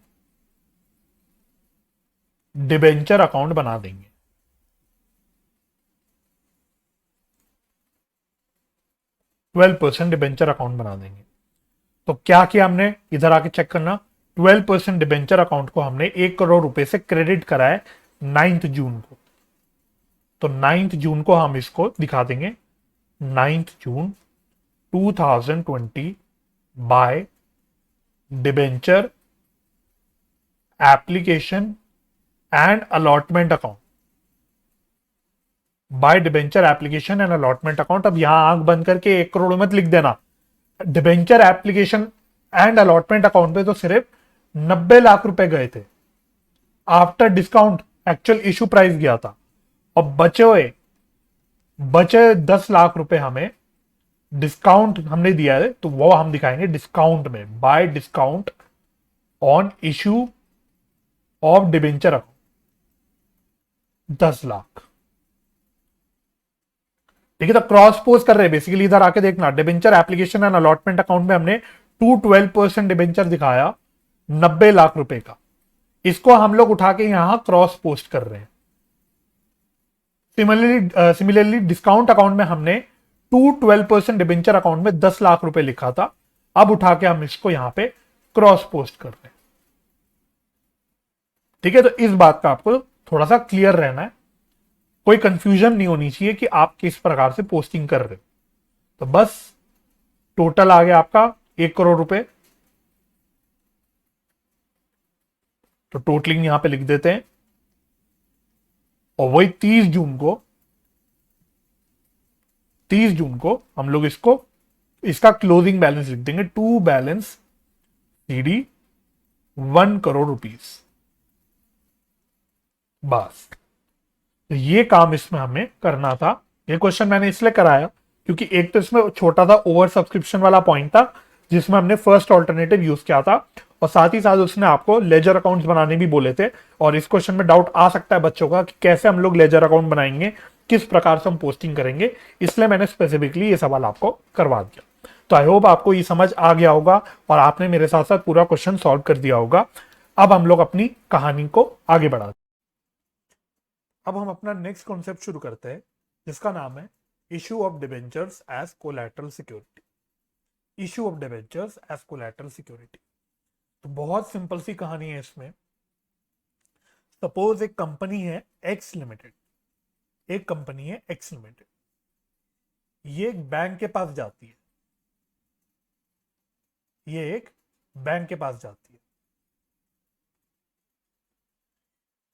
डिबेंचर अकाउंट बना देंगे। 12% डिबेंचर अकाउंट बना देंगे। तो क्या किया हमने? इधर आके चेक करना। 12% डिबेंचर अकाउंट को हमने 1 करोड़ रुपए से क्रेडिट करा है 9 जून को। तो 9 जून को हम इसको दिखा देंगे 9 जून 2020 by debenture application and allotment account. By debenture application and allotment account. अब यहां आंख बंद करके 1 करोड़ मत लिख देना। Debenture application and allotment account पे तो सिर्फ 90 लाख रुपए गए थे after discount, actual issue price गया था। और बचे 10 लाख रुपए हमें डिस्काउंट हमने दिया है, तो वो हम दिखाएंगे डिस्काउंट में, bye discount on issue of debenture account 10 lakh. ठीक है, तो क्रॉस पोज कर रहे हैं बेसिकली। इधर आके देखना, debenture application and allotment account में हमने 12% डिबेंचर दिखाया 90 लाख रुपए का। इसको हम लोग उठा के यहां क्रॉस पोस्ट कर रहे हैं। सिमिलरली डिस्काउंट अकाउंट में हमने 12% डिबेंचर अकाउंट में 10 लाख रुपए लिखा था। अब उठा के हम इसको यहां पे क्रॉस पोस्ट कर रहे हैं। ठीक है, तो इस बात का आपको थोड़ा सा क्लियर रहना है। कोई कंफ्यूजन नहीं होनी चाहिए कि आप किस प्रकार से पोस्टिंग कर रहे हो। तो बस टोटल आ गया आपका 1 करोड़ रुपए। तो टोटलिंग यहां पे लिख देते हैं। और वही 30 जून को 30 जून को हम लोग इसका क्लोजिंग बैलेंस लिख देंगे, to balance CD 1 crore rupees. बस, तो ये काम इसमें हमें करना था। ये क्वेश्चन मैंने इसलिए कराया क्योंकि एक तो इसमें छोटा सा ओवर सब्सक्रिप्शन वाला पॉइंट था जिसमें हमने फर्स्ट ऑल्टरनेटिव यूज किया था, और साथ ही साथ उसने आपको लेजर अकाउंट्स बनाने भी बोले थे। और इस क्वेश्चन में डाउट आ सकता है बच्चों का कि कैसे हम लोग लेजर अकाउंट बनाएंगे, किस प्रकार से हम पोस्टिंग करेंगे, इसलिए मैंने स्पेसिफिकली ये सवाल आपको करवा दिया। तो आई होप आपको ये समझ आ गया होगा और आपने मेरे साथ साथ पूरा क्वेश्चन सॉल्व कर दिया होगा। अब हम लोग अपनी कहानी को आगे बढ़ाते हैं। अब हम अपना नेक्स्ट कॉन्सेप्ट शुरू करते हैं जिसका नाम है issue of debentures as collateral security. Issue of debentures as collateral security, तो बहुत सिंपल सी कहानी है इसमें। सपोज एक कंपनी है एक्स लिमिटेड, एक कंपनी है एक्स लिमिटेड, ये एक बैंक के पास जाती है, ये एक बैंक के पास जाती है,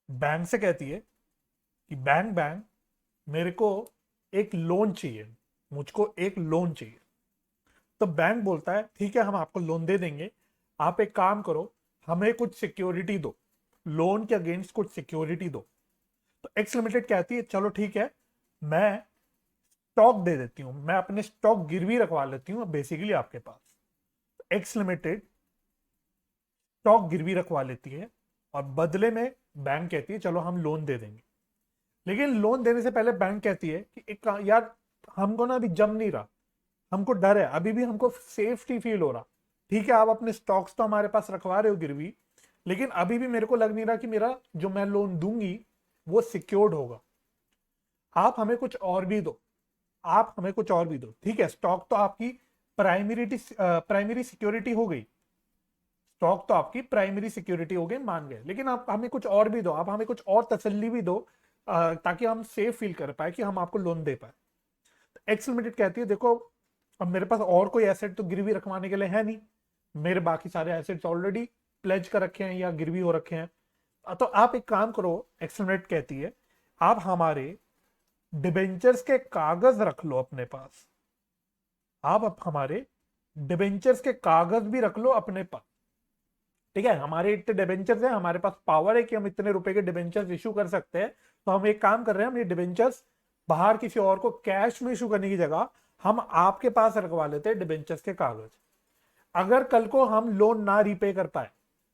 बैंक से कहती है कि बैंक मेरे को एक लोन चाहिए, मुझको एक लोन चाहिए। तो बैंक बोलता है ठीक है, हम आपको लोन दे देंगे, आप एक काम करो, हमें कुछ सिक्योरिटी दो, लोन के अगेंस्ट कुछ सिक्योरिटी दो। तो एक्स लिमिटेड कहती है चलो ठीक है, मैं स्टॉक दे देती हूं, मैं अपने स्टॉक गिरवी रखवा लेती हूं बेसिकली आपके पास। एक्स लिमिटेड स्टॉक गिरवी रखवा लेती है और बदले में बैंक कहती है चलो हम लोन दे देंगे। लेकिन लोन देने से पहले बैंक कहती है कि एक यार हमको ना अभी जम नहीं रहा, हमको डर है, अभी भी हमको सेफ्टी फील हो रहा। ठीक है, आप अपने स्टॉक्स तो हमारे पास रखवा रहे हो गिरवी, लेकिन अभी भी मेरे को लग नहीं रहा कि मेरा जो मैं लोन दूंगी वो सिक्योर्ड होगा। आप हमें कुछ और भी दो, आप हमें कुछ और भी दो। ठीक है, स्टॉक तो आपकी प्राइमरी सिक्योरिटी हो गई, स्टॉक तो आपकी प्राइमरी सिक्योरिटी हो गई, मान गए, लेकिन आप हमें कुछ और भी दो, आप हमें कुछ और तसल्ली भी दो ताकि हम सेफ फील कर पाए कि हम आपको लोन दे पाए। तो एक्स लिमिटेड कहती है देखो, अब मेरे पास और कोई एसेट तो गिरवी रखवाने के लिए है नहीं, मेरे बाकी सारे एसेट्स ऑलरेडी प्लेज कर रखे हैं या गिरवी हो रखे हैं। तो आप एक काम करो, एक्स लिमिटेड कहती है आप हमारे डिबेंचर्स के कागज रख लो अपने पास, आप हमारे डिबेंचर्स के कागज भी रख लो अपने पास। ठीक है, हमारे इतने डिबेंचर्स हैं, हमारे पास पावर है कि हम इतने रुपए के डिबेंचर्स इशू कर सकते हैं। तो हम एक काम कर रहे हैं, हम ये डिबेंचर्स बाहर किसी और को कैश में इशू करने की जगह हम आपके पास रखवा लेते हैं डिबेंचर्स के कागज। अगर कल को हम लोन ना रीपे कर पाए,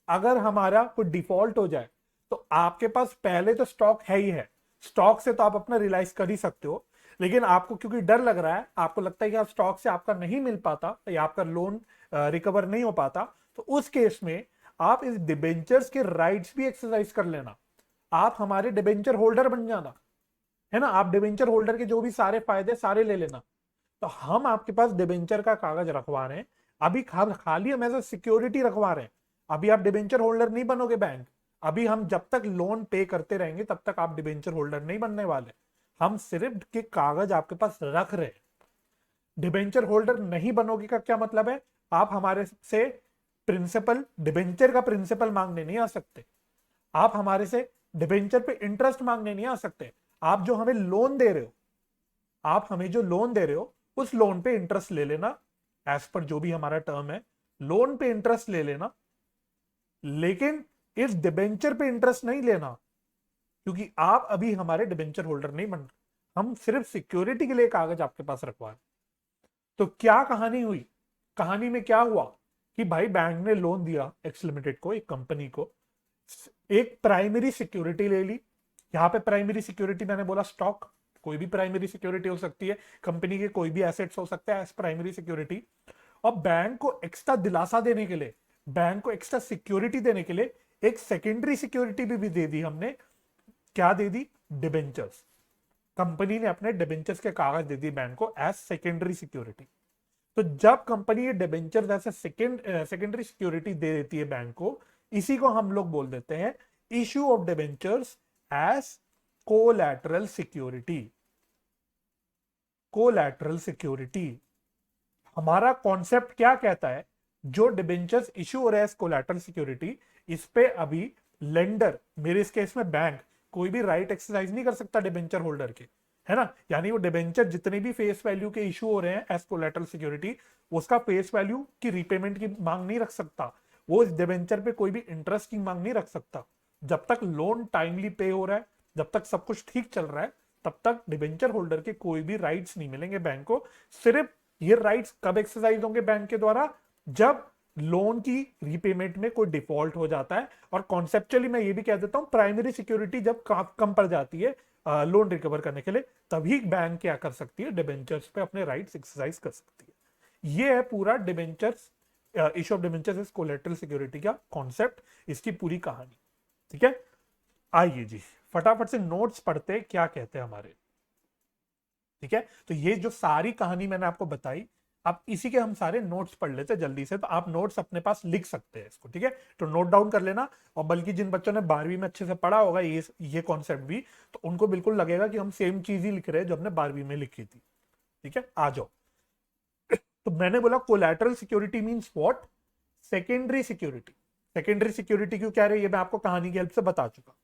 अगर हमारा कोई डिफॉल्ट हो जाए, तो आपके पास पहले तो स्टॉक है ही है, स्टॉक से तो आप अपना रियलाइज कर ही सकते हो। लेकिन आपको क्योंकि डर लग रहा है, आपको लगता है कि आप स्टॉक से आपका नहीं मिल पाता या आपका लोन रिकवर नहीं हो पाता, तो उस केस में आप इस डिबेंचर्स के राइट्स भी एक्सरसाइज कर लेना, आप हमारे डिबेंचर होल्डर बन जाना, है ना। आप डिबेंचर होल्डर के जो भी सारे फायदे सारे ले लेना। तो हम आपके पास डिबेंचर का कागज रखवा रहे हैं, अभी खाली हम एज सिक्योरिटी रखवा रहे हैं। अभी आप डिबेंचर होल्डर नहीं बनोगे बैंक, अभी हम जब तक लोन पे करते रहेंगे तब तक आप डिबेंचर होल्डर नहीं बनने वाले, हम सिर्फ के कागज आपके पास रख रहे हैं। डिबेंचर होल्डर नहीं बनोगे का क्या मतलब है, आप हमारे से प्रिंसिपल, डिबेंचर का प्रिंसिपल मांगने नहीं आ सकते, आप हमारे से डिबेंचर पे इंटरेस्ट मांगने नहीं आ सकते। आप जो हमें लोन दे रहे हो, आप हमें जो लोन दे रहे हो उस लोन पे इंटरेस्ट ले लेना, एज पर जो भी हमारा टर्म है लोन पे इंटरेस्ट ले लेना, लेकिन इस डिबेंचर पे इंटरेस्ट नहीं लेना, क्योंकि आप अभी हमारे डिबेंचर होल्डर नहीं बन रहे, हम सिर्फ सिक्योरिटी के लिए कागज आपके पास रखवा रहे। तो क्या कहानी हुई, कहानी में क्या हुआ कि भाई बैंक ने लोन दिया एक्स लिमिटेड को, एक कंपनी को, एक प्राइमरी सिक्योरिटी ले ली। यहां पे प्राइमरी सिक्योरिटी मैंने बोला स्टॉक, कोई भी प्राइमरी सिक्योरिटी हो सकती है, कंपनी के कोई भी एसेट्स हो सकता है एज प्राइमरी सिक्योरिटी। और बैंक को एक्स्ट्रा दिलासा देने के लिए, बैंक को एक्स्ट्रा सिक्योरिटी देने के लिए एक सेकेंडरी सिक्योरिटी भी दे दी हमने। क्या दे दी, डिबेंचर्स। कंपनी ने अपने डिबेंचर्स के कागज दे दिए बैंक को एज सेकेंडरी सिक्योरिटी। तो जब कंपनी ये डिबेंचर्स ऐसे सेकेंडरी सिक्योरिटी दे देती है बैंक को, इसी को हम लोग बोल देते हैं issue of debentures as collateral security. Collateral security हमारा कॉन्सेप्ट क्या कहता है, जो डिबेंचर्स इशू हो रहा है एज कोलैटरल सिक्योरिटी, इस पे अभी लेंडर, मेरे इस केस में बैंक, कोई भी राइट एक्सरसाइज नहीं कर सकता डिबेंचर होल्डर के। है ना, यानी वो डिबेंचर जितने भी फेस वैल्यू के इशू हो रहे हैं एज कोलैटरल सिक्योरिटी, उसका फेस वैल्यू की रीपेमेंट की मांग नहीं रख सकता, वो इस डिबेंचर पे कोई भी इंटरेस्ट की मांग नहीं रख सकता। जब तक लोन टाइमली पे हो रहा है, जब तक सब कुछ ठीक चल रहा है, तब तक डिबेंचर होल्डर के कोई भी राइट्स नहीं मिलेंगे बैंक को। सिर्फ ये राइट्स कब एक्सरसाइज होंगे बैंक के द्वारा, जब लोन की रीपेमेंट में कोई डिफॉल्ट हो जाता है। और कॉन्सेप्चुअली मैं ये भी कह देता हूं, प्राइमरी सिक्योरिटी जब कम पड़ जाती है लोन रिकवर करने के लिए, तभी बैंक क्या कर सकती है, डिबेंचर्स पे अपने राइट्स एक्सरसाइज कर सकती है। ये है पूरा debentures, issue of debentures is collateral security का कॉन्सेप्ट, इसकी पूरी कहानी। ठीक है, आइए जी फटाफट से नोट्स पढ़ते क्या कहते हैं हमारे। ठीक है, तो ये जो सारी कहानी मैंने आपको बताई, आप इसी के हम सारे नोट्स पढ़ लेते हैं जल्दी से, तो आप नोट्स अपने पास लिख सकते हैं इसको। ठीक है, तो नोट डाउन कर लेना। और बल्कि जिन बच्चों ने 12वीं में अच्छे से पढ़ा होगा ये कॉन्सेप्ट भी, तो उनको बिल्कुल लगेगा कि हम सेम चीज ही लिख रहे हैं जो हमने 12वीं में लिखी थी। ठीक है, आ जाओ। तो मैंने बोला collateral security means what, secondary security. Secondary security क्यों कह रहे हैं, ये मैं आपको कहानी की हेल्प से बता चुका।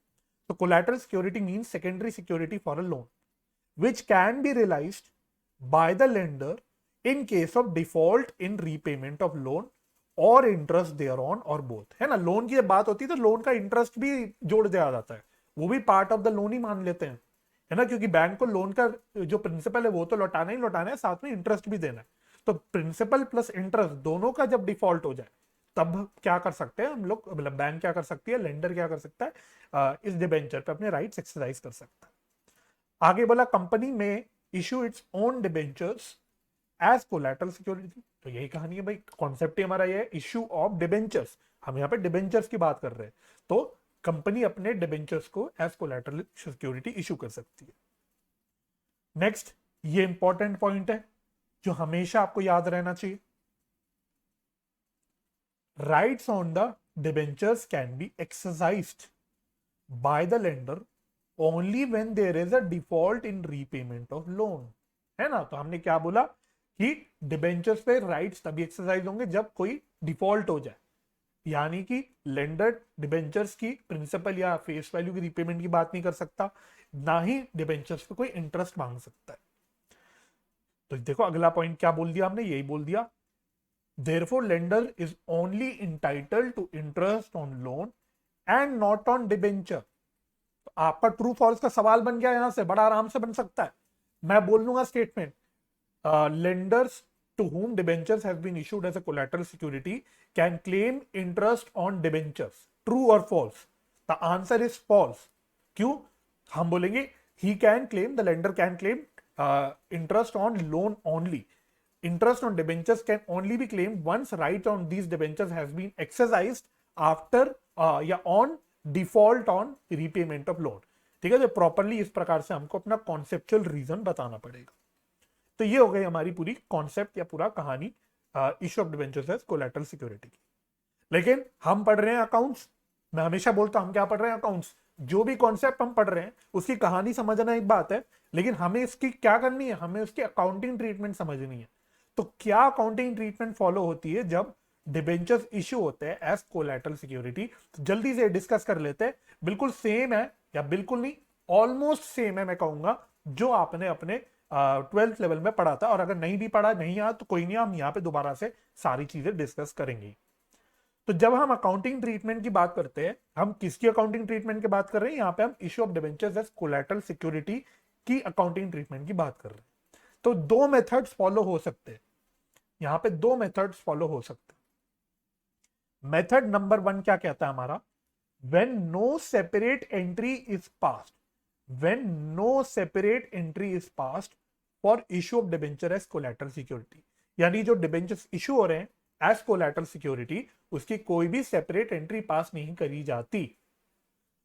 तो collateral security means secondary security for a loan which can be realized by the lender in case of default in repayment of loan or interest thereon or both। है ना, लोन की जब बात होती है तो लोन का इंटरेस्ट भी जोड़ दिया जाता है, वो भी पार्ट ऑफ द लोन ही मान लेते हैं, है ना, क्योंकि बैंक को लोन का जो प्रिंसिपल है वो तो लौटाना ही लौटाना है, साथ में इंटरेस्ट भी देना है। तो प्रिंसिपल प्लस इंटरेस्ट दोनों का जब डिफॉल्ट हो जाए, तब क्या कर सकते हैं हम लोग, मतलब बैंक क्या कर सकती है, लेंडर क्या कर सकता है, इस डिबेंचर पे अपने राइट्स एक्सरसाइज कर सकता है। आगे बोला कंपनी में issue its own debentures as collateral security. तो यही कहानी है भाई, कॉन्सेप्ट ही हमारा ये है, इशू ऑफ डिबेंचर्स। हम यहां पे डिबेंचर्स की बात कर रहे हैं, तो कंपनी अपने डिबेंचर्स को एज कोलैटरल सिक्योरिटी इशू कर सकती है। नेक्स्ट, ये इंपॉर्टेंट पॉइंट है जो हमेशा आपको याद रहना चाहिए, rights on the debentures can be exercised by the lender only when there is a default in repayment of loan. है ना, तो हमने क्या बोला कि डिबेंचर्स पे राइट्स तभी एक्सरसाइज होंगे जब कोई डिफॉल्ट हो जाए, यानी कि लेंडर डिबेंचर्स की प्रिंसिपल या फेस वैल्यू की रीपेमेंट की बात नहीं कर सकता, ना ही डिबेंचर्स पे कोई इंटरेस्ट मांग सकता है। तो देखो अगला पॉइंट क्या बोल दिया हमने, यही बोल दिया, therefore lender is only entitled to interest on loan and not on debenture. आपका ट्रू फॉल्स का सवाल बन गया, यहां से बड़ा आराम से बन सकता है। मैं बोल लूंगा statement, lenders to whom debentures have been issued as a collateral security can claim interest on debentures, true or false? The answer is false। क्यों? हम बोलेंगे he can claim, the lender can claim interest on loan only। Interest on debentures can only be claimed once right on these debentures has been exercised after या on default on repayment of loan। ठीक है, तो properly इस प्रकार से हमको अपना conceptual reason बताना पड़ेगा। तो ये हो गई हमारी पूरी कॉन्सेप्ट या पूरा कहानी issue of debentures as collateral security की। लेकिन हम पढ़ रहे हैं अकाउंट्स, मैं हमेशा बोलता हूं हम क्या पढ़ रहे हैं, अकाउंट्स। जो भी कॉन्सेप्ट हम पढ़ रहे हैं उसकी कहानी समझना एक बात है, लेकिन हमें इसकी क्या करनी है, हमें उसकी अकाउंटिंग ट्रीटमेंट समझनी है। तो क्या अकाउंटिंग ट्रीटमेंट फॉलो होती है जब डिबेंचर्स इश्यू होते हैं एज कोलैटरल सिक्योरिटी, तो जल्दी से डिस्कस कर लेते हैं। बिल्कुल सेम है, या बिल्कुल नहीं, ऑलमोस्ट सेम है मैं कहूंगा, जो आपने अपने 12th लेवल में पढ़ा था। और अगर नहीं भी पढ़ा, नहीं याद, तो कोई नहीं, हम यहाँ पे दोबारा से सारी चीजें डिस्कस करेंगे। तो जब हम अकाउंटिंग ट्रीटमेंट की बात करते हैं, हम किसकी अकाउंटिंग ट्रीटमेंट की बात कर रहे हैं, यहाँ पे हम issue of debentures as collateral security की अकाउंटिंग ट्रीटमेंट की बात कर रहे हैं। तो दो मेथड्स फॉलो हो सकते हैं, यहाँ पे दो मेथड्स फॉलो हो सकते हैं। मेथड नंबर 1 क्या कहता है हमारा, when no separate entry is passed, when no separate entry is passed for issue of debenture as collateral security, यानी जो डिबेंचर्स इशू हो रहे हैं एज कोलैटरल सिक्योरिटी, उसकी कोई भी सेपरेट एंट्री पास नहीं करी जाती।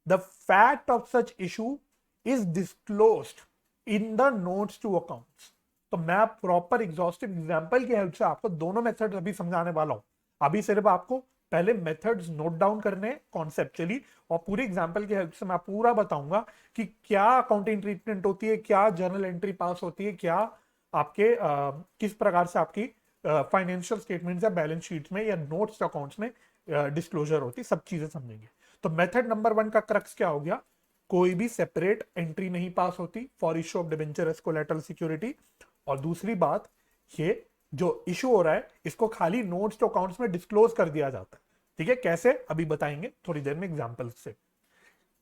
The fact of such issue is disclosed in the notes to accounts. तो मैं प्रॉपर एग्जॉस्टिव एग्जांपल की हेल्प से आपको दोनों मेथड अभी समझाने वाला हूं। अभी सिर्फ आपको पहले मेथड्स नोट डाउन करने कॉन्सेप्चुअली, और पूरी एग्जांपल की हेल्प से मैं पूरा बताऊंगा कि क्या अकाउंटिंग ट्रीटमेंट होती है, क्या जर्नल एंट्री पास होती है, क्या आपके किस प्रकार से आपकी फाइनेंशियल स्टेटमेंट्स या बैलेंस शीट्स में या नोट्स अकाउंट्स में डिस्क्लोजर होती है, सब चीजें समझेंगे। तो मेथड नंबर 1 का क्रक्स क्या हो गया, कोई भी सेपरेट एंट्री नहीं पास होती for issue of debenture as collateral security. और दूसरी बात, ये जो इशू हो रहा है इसको खाली नोट्स टू अकाउंट्स में डिस्क्लोज कर दिया जाता है। ठीक है, कैसे अभी बताएंगे थोड़ी देर में एग्जांपल से।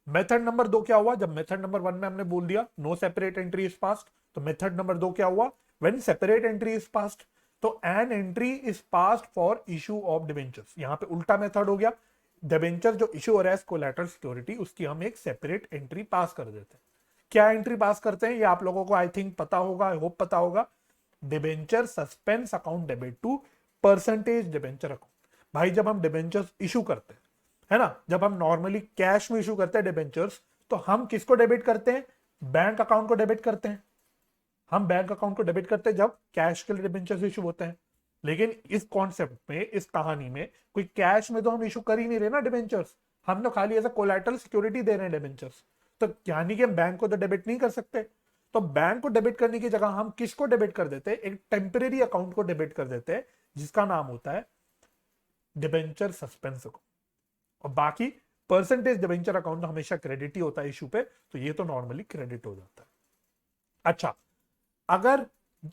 मेथड नंबर 2 क्या हुआ, जब मेथड नंबर 1 में हमने बोल दिया no separate entry is passed, तो मेथड नंबर 2 क्या हुआ, when separate entry is passed तो an entry is passed for issue of debentures. यहां पे उल्टा मेथड हो गया, डिबेंचर जो इशू हो रहा है कोलैटरल सिक्योरिटी उसकी हम एक सेपरेट एंट्री पास कर देते हैं। क्या एंट्री पास करते हैं ये आप लोगों को आई थिंक पता होगा, आई होप पता होगा, debenture suspense account debit to percentage debenture account. भाई जब हम डिबेंचर्स इशू करते हैं, है ना, जब हम नॉर्मली कैश में इशू करते हैं डिबेंचर्स, तो हम किसको डेबिट करते हैं, बैंक अकाउंट को डेबिट करते हैं। हम बैंक अकाउंट को डेबिट करते हैं जब कैश के लिए डिबेंचर्स इशू होते हैं। लेकिन इस कॉन्सेप्ट में, इस कहानी में कोई कैश में तो हम इशू कर ही नहीं रहे ना डिबेंचर्स, हम तो खाली एज अ कोलैटरल सिक्योरिटी दे रहे हैं डिबेंचर्स। तो यानी कि हम बैंक को तो डेबिट नहीं कर सकते। तो बैंक को डेबिट करने की जगह हम किसको डेबिट कर देते हैं, एक टेम्परेरी अकाउंट को डेबिट कर देते हैं जिसका नाम होता है डिबेंचर सस्पेंस अकाउंट। और बाकी परसेंटेज डिबेंचर अकाउंट हमेशा क्रेडिट ही होता है इशू पे, तो ये तो नॉर्मली क्रेडिट हो जाता है। अच्छा, अगर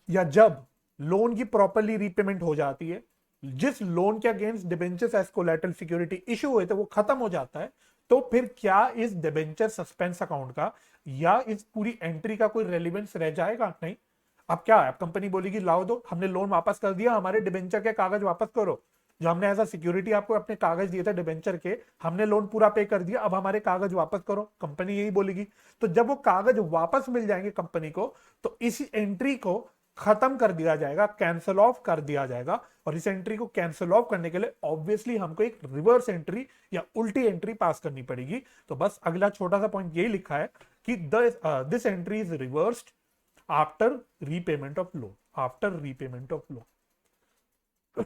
या जब लोन की प्रॉपरली रीपेमेंट हो जाती है, जिस लोन के against debentures as collateral security issue हुए थे वो खत्म हो जाता है, तो फिर क्या इस डिबेंचर सस्पेंस अकाउंट का या इस पूरी एंट्री का कोई रेलिवेंस रह जाएगा? नहीं। अब क्या है, अब कंपनी बोलेगी लाओ दो, हमने लोन वापस कर दिया, हमारे डिबेंचर के कागज वापस करो, जो हमने एज अ सिक्योरिटी आपको अपने कागज दिए थे डिबेंचर के, हमने लोन पूरा पे कर दिया, अब हमारे कागज वापस करो, कंपनी यही बोलेगी। तो जब वो कागज वापस मिल जाएंगे कंपनी को, तो इस एंट्री को खत्म कर दिया जाएगा, कैंसिल ऑफ कर दिया जाएगा। और इस एंट्री को कैंसिल ऑफ करने के लिए ऑब्वियसली हमको एक रिवर्स एंट्री या उल्टी एंट्री पास करनी पड़ेगी। तो बस अगला छोटा सा पॉइंट यही लिखा है कि this entry is reversed after repayment of loan, after repayment of loan.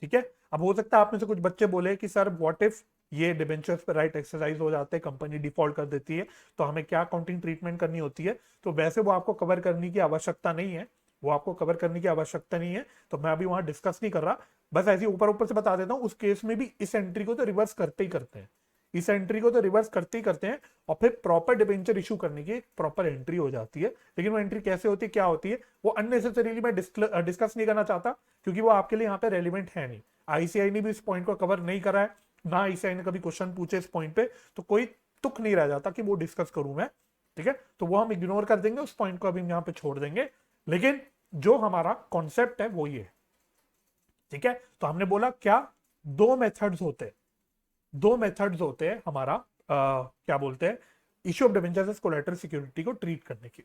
ठीक है। अब हो सकता है आप में से कुछ बच्चे बोले कि सर व्हाट इफ ये डिबेंचर्स पे राइट एक्सरसाइज हो जाते हैं, कंपनी डिफॉल्ट कर देती है, तो हमें क्या अकाउंटिंग ट्रीटमेंट करनी होती है? तो वैसे वो आपको कवर करने की आवश्यकता नहीं है, वो आपको कवर करने की आवश्यकता नहीं है, तो मैं अभी वहां डिस्कस नहीं कर रहा। बस ऐसे ऊपर ऊपर से बता देता हूं, उस केस में भी इस एंट्री को तो रिवर्स करते ही करते हैं, इस एंट्री को तो रिवर्स करते ही करते हैं, और फिर प्रॉपर डिबेंचर इशू करने की प्रॉपर एंट्री हो जाती है। लेकिन वो एंट्री कैसे होती है, क्या होती है, वो अननेसेसरीली मैं डिस्कस नहीं करना चाहता, क्योंकि वो आपके लिए यहाँ पे रेलिवेंट है नहीं। आईसीआई ने भी इस पॉइंट को कवर नहीं करा है, ना आईसीआई ने कभी क्वेश्चन पूछे इस पॉइंट पे, तो कोई तुक नहीं रह जाता कि वो डिस्कस करूं मैं। ठीक है, तो वो हम इग्नोर कर देंगे, उस पॉइंट को अभी हम यहाँ पे छोड़ देंगे। लेकिन जो हमारा कॉन्सेप्ट है वो ये है। ठीक है, तो हमने बोला क्या, दो मेथड्स होते हैं, दो मेथड्स होते हैं हमारा क्या बोलते हैं, issue of debentures as collateral security को ट्रीट करने की।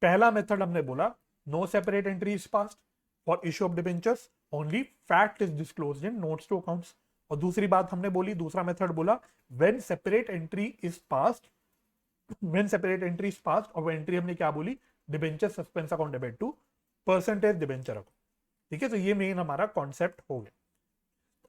पहला मेथड हमने बोला no separate entry is passed for issue of debentures, only fact is disclosed in notes to accounts. और दूसरी बात हमने बोली, दूसरा मेथड बोला when separate entry is passed, when separate entry is passed, और वो एंट्री हमने क्या बोली, debenture suspense account debit to percentage debenture account. ठीक है, तो ये मेन हमारा कॉन्सेप्ट हो गया।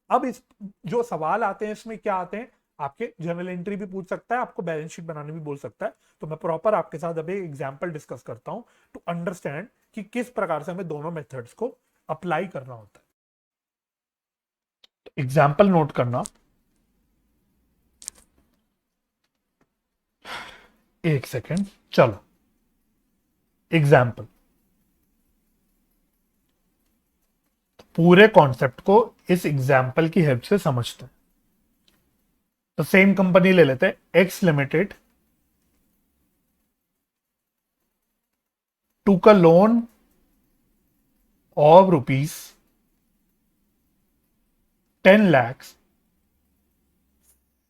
अब इस जो सवाल आते हैं इसमें क्या आते हैं, आपके जर्नल एंट्री भी पूछ सकता है, आपको बैलेंस शीट बनाने भी बोल सकता है। तो मैं प्रॉपर आपके साथ अभी एग्जांपल डिस्कस करता हूं टू अंडरस्टैंड कि किस प्रकार से हमें दोनों मेथड्स को अप्लाई करना होता है। तो एग्जांपल नोट करना, एक सेकेंड, चलो एग्जाम्पल, पूरे कॉन्सेप्ट को इस एग्जाम्पल की हेल्प से समझते हैं। तो सेम कंपनी ले लेते हैं, x limited took a loan of rupees 10 lakhs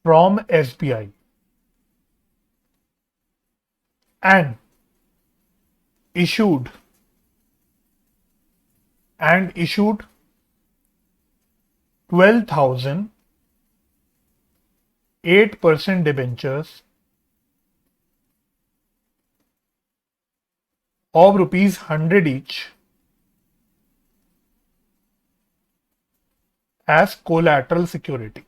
from SBI and issued 12,000 8% debentures of rupees 100 each as collateral security.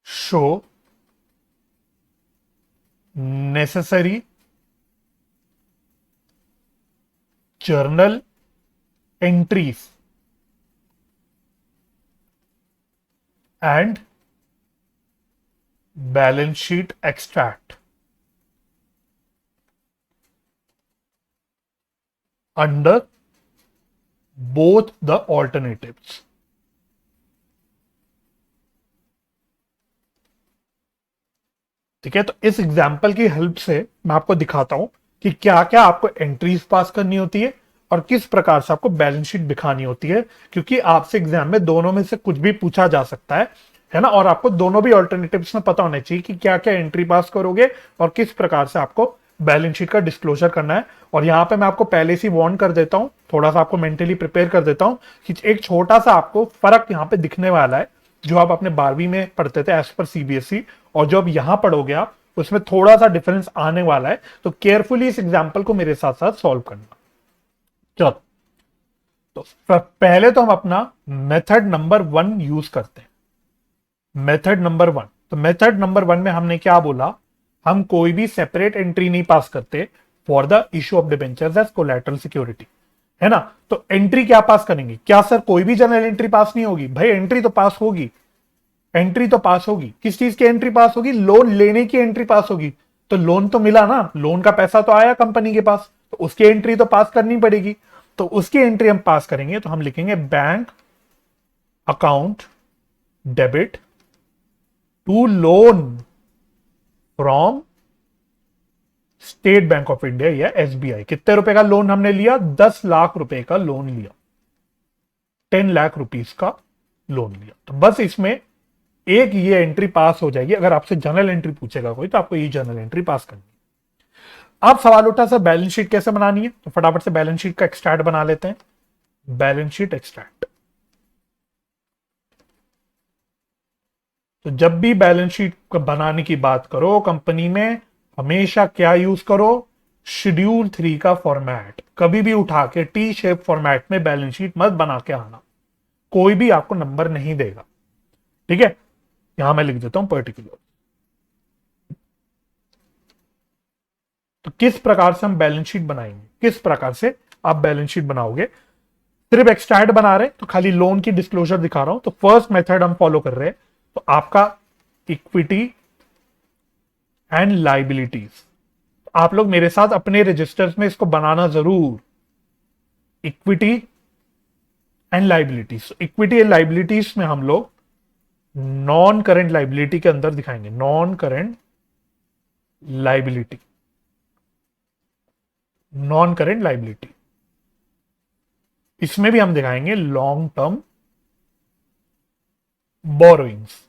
Show necessary journal entries and balance sheet extract under both the alternatives. ठीक है, तो इस example की help से मैं आपको दिखाता हूं कि क्या क्या आपको एंट्रीज पास करनी होती है और किस प्रकार से आपको बैलेंस शीट दिखानी होती है, क्योंकि आपसे एग्जाम में दोनों में से कुछ भी पूछा जा सकता है ना। और आपको दोनों भी ऑल्टरनेटिव्स में पता होने चाहिए कि क्या क्या एंट्री पास करोगे और किस प्रकार से आपको बैलेंस शीट का डिस्क्लोजर करना है। और यहां पे मैं आपको पहले से वार्न कर देता हूं, थोड़ा सा आपको मेंटली प्रिपेयर कर देता हूं कि एक छोटा सा आपको फर्क यहां पे दिखने वाला है। जो आप अपने 12वीं में पढ़ते थे एज पर सीबीएसई और जो अब यहां पढ़ोगे आप, उसमें थोड़ा सा डिफरेंस आने वाला है। तो केयरफुली इस एग्जाम्पल को मेरे साथ साथ सॉल्व करना। चलो, तो पहले तो हम अपना मेथड नंबर 1 यूज करते हैं। मेथड नंबर 1, तो मेथड नंबर 1 में हमने क्या बोला, हम कोई भी सेपरेट एंट्री नहीं पास करते for the issue of debentures as collateral security, है ना। तो एंट्री क्या पास करेंगे? क्या सर कोई भी जनरल एंट्री पास नहीं होगी? भाई एंट्री तो पास होगी, एंट्री तो पास होगी। किस चीज की एंट्री पास होगी? लोन लेने की एंट्री पास होगी। तो लोन तो मिला ना, लोन का पैसा तो आया कंपनी के पास, तो उसकी एंट्री तो पास करनी पड़ेगी। तो उसकी एंट्री हम पास करेंगे, तो हम लिखेंगे bank account debit to loan from State Bank of India या एसबीआई। कितने रुपए का लोन हमने लिया? 10 लाख रुपए का लोन लिया, 10 लाख रुपीस का लोन लिया। तो बस इसमें एक ये एंट्री पास हो जाएगी। अगर आपसे जनरल एंट्री पूछेगा कोई, तो आपको ये जनरल एंट्री पास करनी है। अब सवाल उठा सर बैलेंस शीट कैसे बनानी है, तो फटाफट से बैलेंस शीट का एक्सट्रैक्ट बना लेते हैं। बैलेंस शीट एक्सट्रैक्ट, तो जब भी बैलेंस शीट बनाने की बात करो कंपनी में, हमेशा क्या यूज करो? शेड्यूल 3 का फॉर्मेट। कभी भी उठा के टी शेप फॉर्मेट में बैलेंस शीट मत बना के आना, कोई भी आपको नंबर नहीं देगा। ठीक है, यहां मैं लिख देता हूं पर्टिकुलर। तो किस प्रकार से हम बैलेंस शीट बनाएंगे, किस प्रकार से आप बैलेंस शीट बनाओगे? सिर्फ एक्सट्रैक्ट बना रहे तो खाली लोन की डिस्क्लोजर दिखा रहा हूं, तो फर्स्ट मेथड हम फॉलो कर रहे हैं। तो आपका इक्विटी एंड लाइबिलिटीज, आप लोग मेरे साथ अपने रजिस्टर्स में इसको बनाना जरूर। Equity and liabilities, equity and liabilities में हम लोग नॉन करेंट लाइबिलिटी के अंदर दिखाएंगे, non current liability, non current liability. इसमें भी हम दिखाएंगे लॉन्ग टर्म बोरोइंग्स,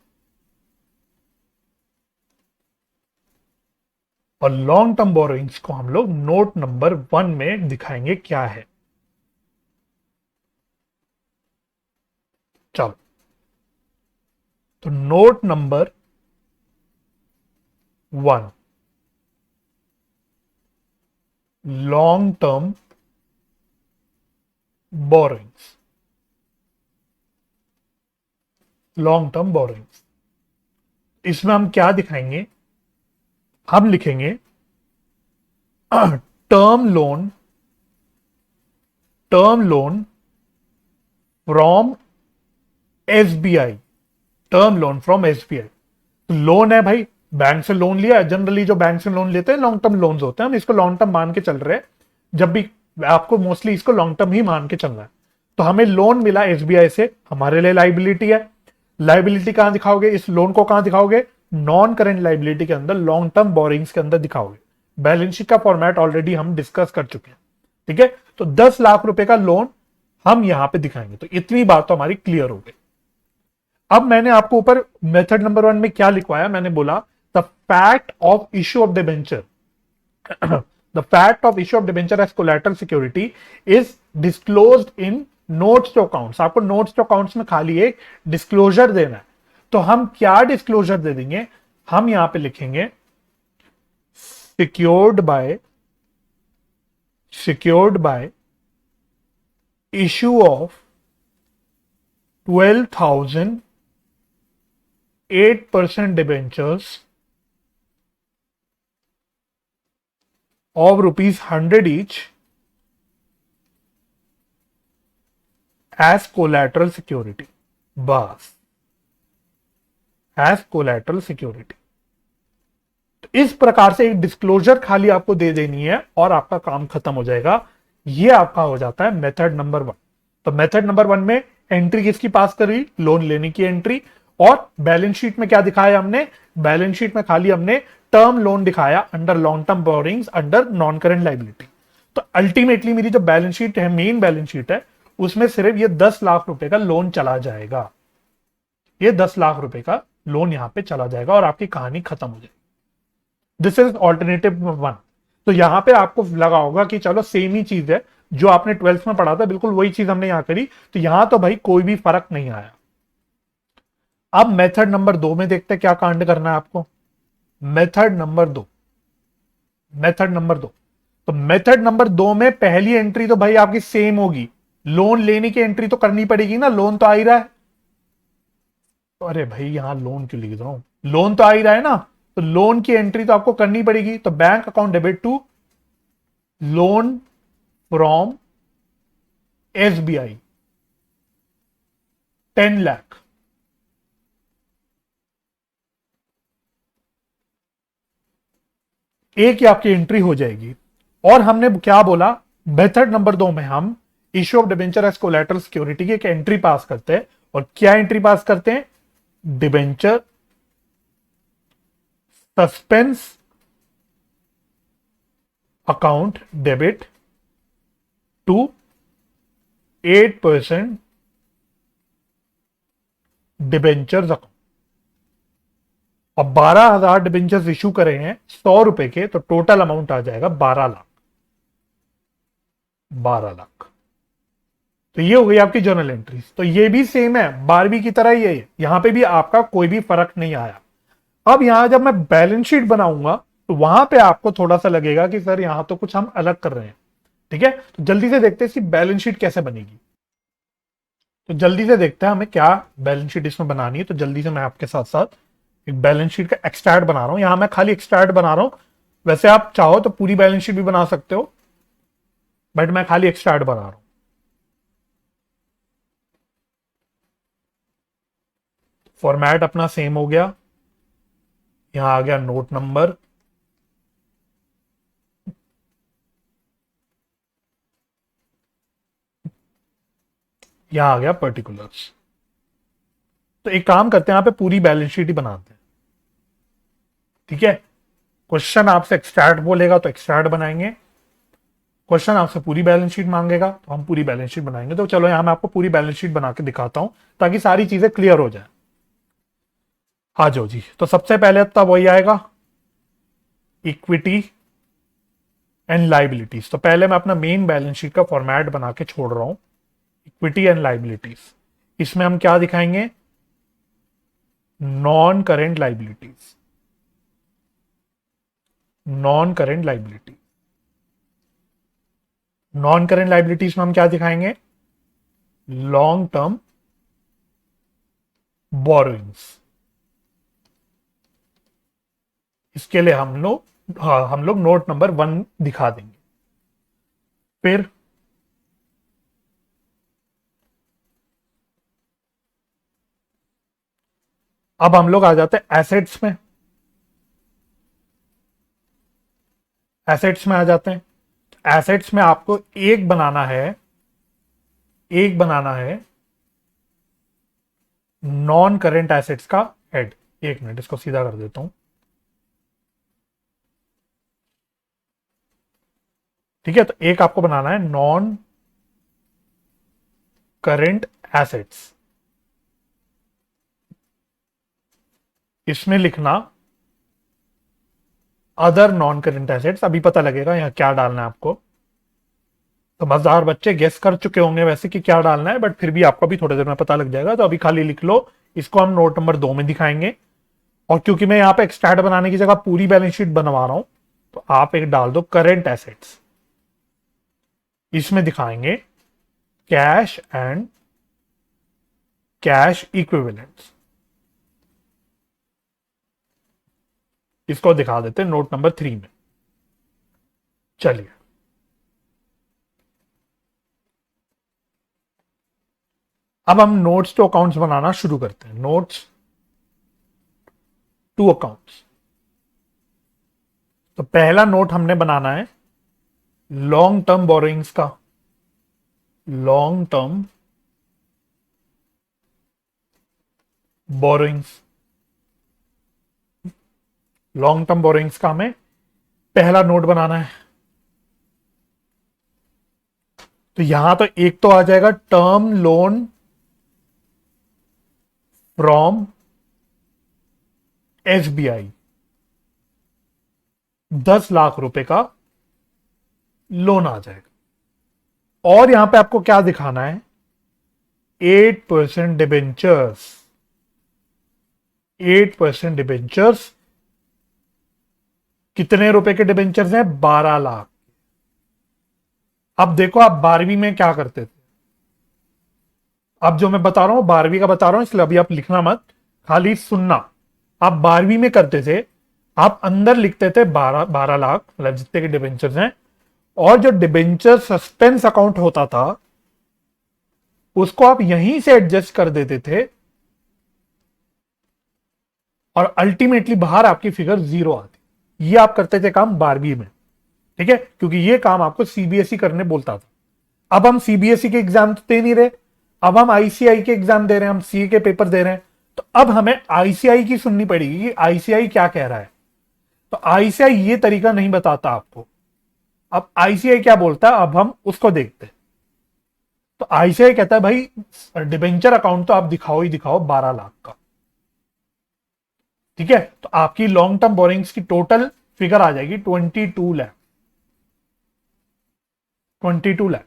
और लॉन्ग टर्म बोरोइंग्स को हम लोग नोट नंबर 1 में दिखाएंगे क्या है। चलो, तो note number 1, long term borrowings, long term borrowings. इसमें हम क्या दिखाएंगे? हम लिखेंगे term loan, term loan from SBI, term loan from SBI. Loan है भाई, बैंक से लोन लिया। जनरली जो बैंक से लोन लेते हैं लॉन्ग टर्म लोन्स होते हैं, हम इसको लॉन्ग टर्म मान के चल रहे हैं। जब भी आपको मोस्टली इसको लॉन्ग टर्म ही मान के चलना है। तो हमें लोन मिला एसबीआई से, हमारे लिए लाइबिलिटी है। लाइबिलिटी कहां दिखाओगे? इस लोन को कहां दिखाओगे? नॉन करेंट लाइबिलिटी के अंदर, लॉन्ग टर्म बोरिंग्स के अंदर दिखाओगे। बैलेंस शीट का फॉर्मेट ऑलरेडी हम डिस्कस कर चुके हैं। ठीक है, तो 10 लाख रुपए का लोन हम यहां पे दिखाएंगे। तो इतनी बात तो हमारी क्लियर हो गई। अब मैंने आपको ऊपर मेथड नंबर 1 में क्या लिखवाया? मैंने बोला the fact of issue of debenture, the fact of issue of debenture as collateral security is disclosed in notes to accounts. आपको नोट्स टू अकाउंट्स में खाली एक डिस्क्लोजर देना है। तो हम क्या डिस्क्लोजर दे देंगे? हम यहां पे लिखेंगे secured by issue of 12,008% debentures of rupees 100 each as collateral security, बस एज कोलैटरल सिक्योरिटी। तो इस प्रकार से एक डिस्क्लोजर खाली आपको दे देनी है और आपका काम खत्म हो जाएगा। ये आपका हो जाता है मेथड नंबर 1। तो मेथड नंबर 1 में एंट्री किसकी पास करी, लोन लेने की एंट्री। और बैलेंस शीट में क्या दिखाया हमने, बैलेंस शीट में खाली हमने टर्म लोन दिखाया under long term borrowings under non current liability. तो अल्टीमेटली मेरी जो बैलेंस शीट है, मेन बैलेंस शीट है, उसमें सिर्फ ये 10 लाख रुपए का लोन चला जाएगा। ये 10 लाख रुपए का लोन यहां पे चला जाएगा और आपकी कहानी खत्म हो जाएगी। This is alternative 1। तो यहां पे आपको लगा होगा कि चलो सेम ही चीज है जो आपने 12th में पढ़ा था, बिल्कुल वही चीज हमने यहां करी, तो यहां तो भाई कोई भी फर्क नहीं आया। अब मेथड नंबर 2 में देखते हैं क्या कांड करना है आपको। Method number 2, method number 2। तो मेथड नंबर 2 में पहली एंट्री तो भाई आपकी सेम होगी, लोन लेने की एंट्री तो करनी पड़ेगी ना, लोन तो आ ही रहा है। तो अरे भाई यहां लोन क्यों लिख रहा हूं, लोन तो आ ही रहा है ना, तो लोन की एंट्री तो आपको करनी पड़ेगी। तो bank account debit to loan from SBI 10 lakh. एक ही आपकी एंट्री हो जाएगी। और हमने क्या बोला, मेथड नंबर 2 में हम issue of debenture as collateral security की एक एंट्री पास करते हैं। और क्या एंट्री पास करते हैं, debenture suspense account debit to 8% debentures account. अब 12,000 डिबेंचर्स इशू करे हैं 100 रुपए के, तो टोटल अमाउंट आ जाएगा 12 लाख। 12 लाख। तो ये हो गई आपकी जर्नल एंट्रीज। तो ये भी सेम है, 12वीं की तरह ही है, यहां पे भी आपका कोई भी फर्क नहीं आया। अब यहां जब मैं बैलेंस शीट बनाऊंगा तो वहां पे आपको थोड़ा सा लगेगा कि सर यहां तो कुछ हम अलग कर रहे हैं। ठीक है, तो जल्दी से देखते हैं इसकी बैलेंस शीट कैसे बनेगी। तो जल्दी से देखते हैं हमें क्या बैलेंस शीट इसमें बनानी है। तो जल्दी से मैं आपके साथ साथ एक बैलेंस शीट का एक्सट्रैक्ट बना रहा हूं। यहां मैं खाली एक्सट्रैक्ट बना रहा हूं, वैसे आप चाहो तो पूरी बैलेंस शीट भी बना सकते हो, बट मैं खाली एक्सट्रैक्ट बना रहा हूं। फॉर्मेट अपना सेम हो गया, यहां आ गया नोट नंबर, यहां आ गया पर्टिकुलर्स। तो एक काम करते हैं, यहां पे पूरी बैलेंस शीट ही बनाते हैं। ठीक है, क्वेश्चन आपसे एक्सट्रैक्ट बोलेगा तो एक्सट्रैक्ट बनाएंगे, क्वेश्चन आपसे पूरी बैलेंस शीट मांगेगा तो हम पूरी बैलेंस शीट बनाएंगे। तो चलो यहां मैं आपको पूरी बैलेंस शीट बना के दिखाता हूं ताकि सारी चीजें क्लियर हो जाए। आ जाओ जी। तो सबसे पहले तब वही आएगा, इक्विटी एंड लाइबिलिटीज। तो पहले मैं अपना मेन बैलेंस शीट का फॉर्मेट बना के छोड़ रहा हूं, इक्विटी एंड लाइबिलिटीज। इसमें हम क्या दिखाएंगे, non current liabilities, non current liability. Non current liabilities में हम क्या दिखाएंगे, लॉन्ग टर्म बोरोइंग्स। इसके लिए हम लोग, हाँ, हम लोग नोट नंबर 1 दिखा देंगे। फिर अब हम लोग आ जाते हैं एसेट्स में, एसेट्स में आ जाते हैं। एसेट्स में आपको एक बनाना है, एक बनाना है नॉन करेंट एसेट्स का हेड। एक मिनट इसको सीधा कर देता हूं। ठीक है, तो एक आपको बनाना है नॉन करेंट एसेट्स। इसमें लिखना अदर नॉन करेंट एसेट्स। अभी पता लगेगा यहां क्या डालना है आपको। समझदार बच्चे गेस कर चुके होंगे वैसे कि क्या डालना है, बट फिर भी आपको भी थोड़ी देर में पता लग जाएगा। तो अभी खाली लिख लो, इसको हम नोट नंबर 2 में दिखाएंगे। और क्योंकि मैं यहां पे एक्सट्रैक्ट बनाने की जगह पूरी बैलेंस शीट बनवा रहा हूं, तो आप एक डाल दो करेंट एसेट्स। इसमें दिखाएंगे कैश एंड कैश इक्विवेलेंट्स। इसको दिखा देते हैं नोट नंबर 3 में। चलिए, अब हम नोट्स टू अकाउंट्स बनाना शुरू करते हैं। Notes to accounts. तो पहला नोट हमने बनाना है लॉन्ग टर्म बोरोइंग्स का। Long term borrowings. Long term borrowings का हमें पहला नोट बनाना है। तो यहां तो एक तो आ जाएगा term loan from SBI, 10 lakh रुपए का लोन आ जाएगा। और यहां पे आपको क्या दिखाना है, 8% डिबेंचर्स। 8% डिबेंचर्स कितने रुपए के डिबेंचर्स हैं, 12 लाख। अब देखो आप 12वीं में क्या करते थे। अब जो मैं बता रहा हूं 12वीं का बता रहा हूं, इसलिए अभी आप लिखना मत, खाली सुनना। आप 12वीं में करते थे, आप अंदर लिखते थे 12 लाख, मतलब जितने के डिबेंचर्स हैं। और जो डिबेंचर सस्पेंस अकाउंट होता था उसको आप यहीं से एडजस्ट कर देते थे और अल्टीमेटली बाहर आपकी फिगर 0 आती। ये आप करते थे काम 12वीं में, ठीक है, क्योंकि ये काम आपको सीबीएसई करने बोलता था। अब हम सीबीएसई के एग्जाम तो दे नहीं रहे, अब हम आईसीआई के एग्जाम दे रहे हैं, हम सीए के पेपर दे रहे हैं। तो अब हमें आईसीआई की सुननी पड़ेगी कि आईसीआई क्या कह रहा है। तो आईसीआई ये तरीका नहीं बताता आपको। अब आईसीआई क्या बोलता है, अब हम उसको देखते हैं। तो आईसीआई कहता है भाई डिबेंचर अकाउंट तो आप दिखाओ ही दिखाओ 12 लाख का, ठीक है। तो आपकी लॉन्ग टर्म बोरिंग्स की टोटल फिगर आ जाएगी 22 लाख। 22 लाख।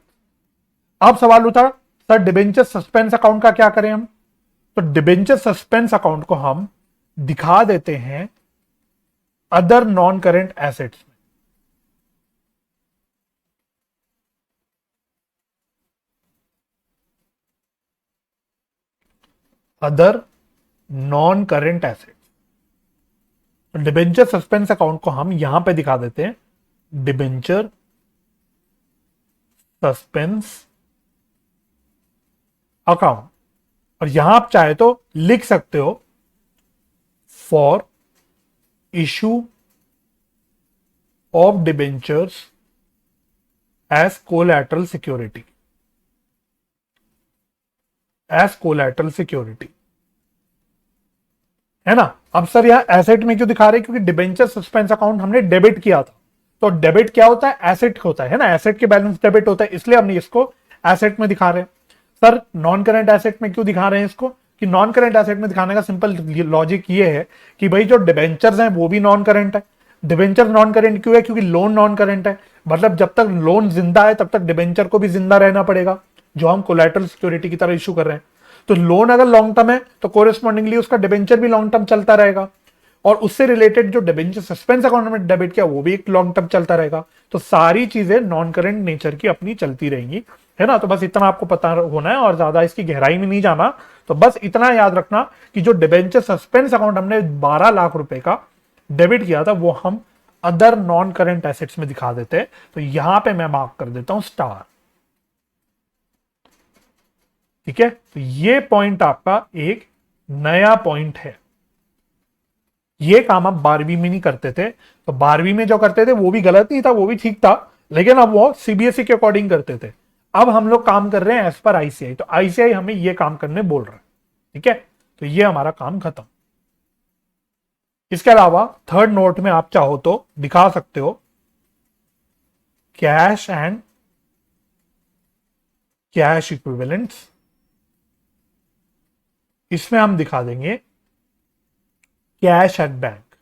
अब सवाल उठा, सर डिबेंचर सस्पेंस अकाउंट का क्या करें हम। तो डिबेंचर सस्पेंस अकाउंट को हम दिखा देते हैं अदर नॉन करेंट एसेट्स में। Other non current assets. Debenture suspense account को हम यहां पे दिखा देते हैं डिबेंचर सस्पेंस अकाउंट। और यहां आप चाहे तो लिख सकते हो for issue of debentures as collateral security. As collateral security, है ना। अब सर यहां एसेट में क्यों दिखा रहे हैं, क्योंकि डिबेंचर सस्पेंस अकाउंट हमने डेबिट किया था। तो डेबिट क्या होता है, एसेट होता है ना, एसेट के बैलेंस डेबिट होता है, इसलिए हमने इसको एसेट में दिखा रहे हैं। सर नॉन करेंट एसेट में क्यों दिखा रहे हैं इसको, कि नॉन करेंट एसेट में दिखाने का सिंपल लॉजिक ये है कि भाई जो डिबेंचर्स हैं वो भी नॉन करेंट है। डिबेंचर नॉन करेंट क्यों है, क्योंकि लोन नॉन करेंट है। मतलब जब तक लोन जिंदा है तब तक डिबेंचर को भी जिंदा रहना पड़ेगा, जो हम कोलैटरल सिक्योरिटी की तरह इशू कर रहे हैं। तो लोन अगर लॉन्ग टर्म है तो कोरेस्पॉन्डिंगली उसका डिबेंचर भी लॉन्ग टर्म चलता रहेगा, और उससे रिलेटेड जो डिबेंचर सस्पेंस अकाउंट में डेबिट किया वो भी एक लॉन्ग टर्म चलता रहेगा। तो सारी चीजें नॉन करेंट नेचर की अपनी चलती रहेंगी, है ना। तो बस इतना आपको पता होना है और ज्यादा इसकी गहराई में नहीं जाना। तो बस इतना याद रखना कि जो डिबेंचर सस्पेंस अकाउंट हमने 12 लाख रुपए का डेबिट किया था वो हम अदर नॉन करेंट एसेट्स में दिखा देते हैं। तो यहां पे मैं मार्क कर देता हूं स्टार, ठीक है। तो ये पॉइंट आपका एक नया पॉइंट है। ये काम हम 12वीं में नहीं करते थे। तो 12वीं में जो करते थे वो भी गलत नहीं था, वो भी ठीक था, लेकिन अब वो सीबीएसई के अकॉर्डिंग करते थे। अब हम लोग काम कर रहे हैं एज पर आईसीआई। तो आईसीआई हमें ये काम करने बोल रहा है, ठीक है। तो ये हमारा काम खत्म। इसके अलावा थर्ड नोट में आप चाहो तो दिखा सकते हो कैश एंड कैश इक्विवेलेंट्स। इसमें हम दिखा देंगे cash at bank.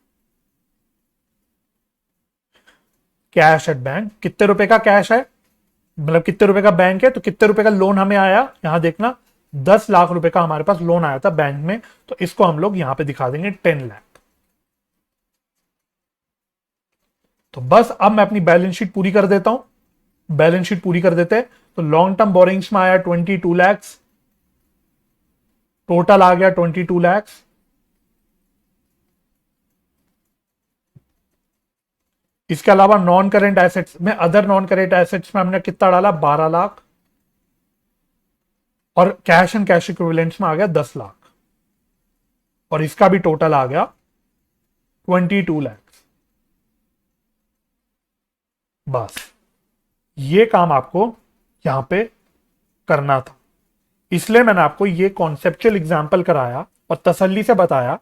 Cash at bank, कितने रुपए का कैश है, मतलब कितने रुपए का बैंक है, तो कितने रुपए का लोन हमें आया, यहां देखना 10 लाख रुपए का हमारे पास लोन आया था बैंक में। तो इसको हम लोग यहां पे दिखा देंगे 10 लाख। तो बस अब मैं अपनी बैलेंस शीट पूरी कर देता हूं। बैलेंस शीट पूरी कर देते हैं। तो लॉन्ग टर्म बोरिंग्स में आया 22 लाख, टोटल आ गया 22 लाख। इसके अलावा नॉन करेंट एसेट्स में, अदर नॉन करेंट एसेट्स में हमने कितना डाला, 12 लाख। और कैश एंड कैश इक्विवेलेंट्स में आ गया 10 लाख, और इसका भी टोटल आ गया 22 लाख। बस ये काम आपको यहां पे करना था, इसलिए मैंने आपको ये कॉन्सेप्चुअल एग्जाम्पल कराया और तसल्ली से बताया।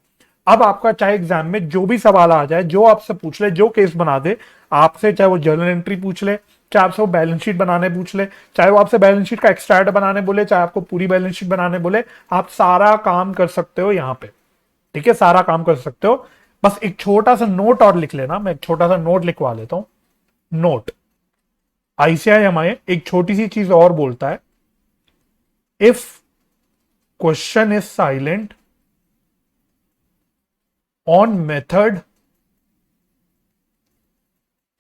अब आपका चाहे एग्जाम में जो भी सवाल आ जाए, जो आपसे पूछ ले, जो केस बना दे आपसे, चाहे वो जर्नल एंट्री पूछ ले, चाहे आपसे वो बैलेंस शीट बनाने पूछ ले, चाहे वो आपसे बैलेंस शीट का एक्सट्रैक्ट बनाने बोले, चाहे आपको पूरी बैलेंस शीट बनाने बोले, आप सारा काम कर सकते हो यहां पे। ठीक है, सारा काम कर सकते हो। बस एक छोटा सा नोट और लिख लेना, मैं एक छोटा सा नोट लिखवा लेता हूं। नोट, आईसीआईएमआई एक छोटी सी चीज और बोलता है, if question is silent on method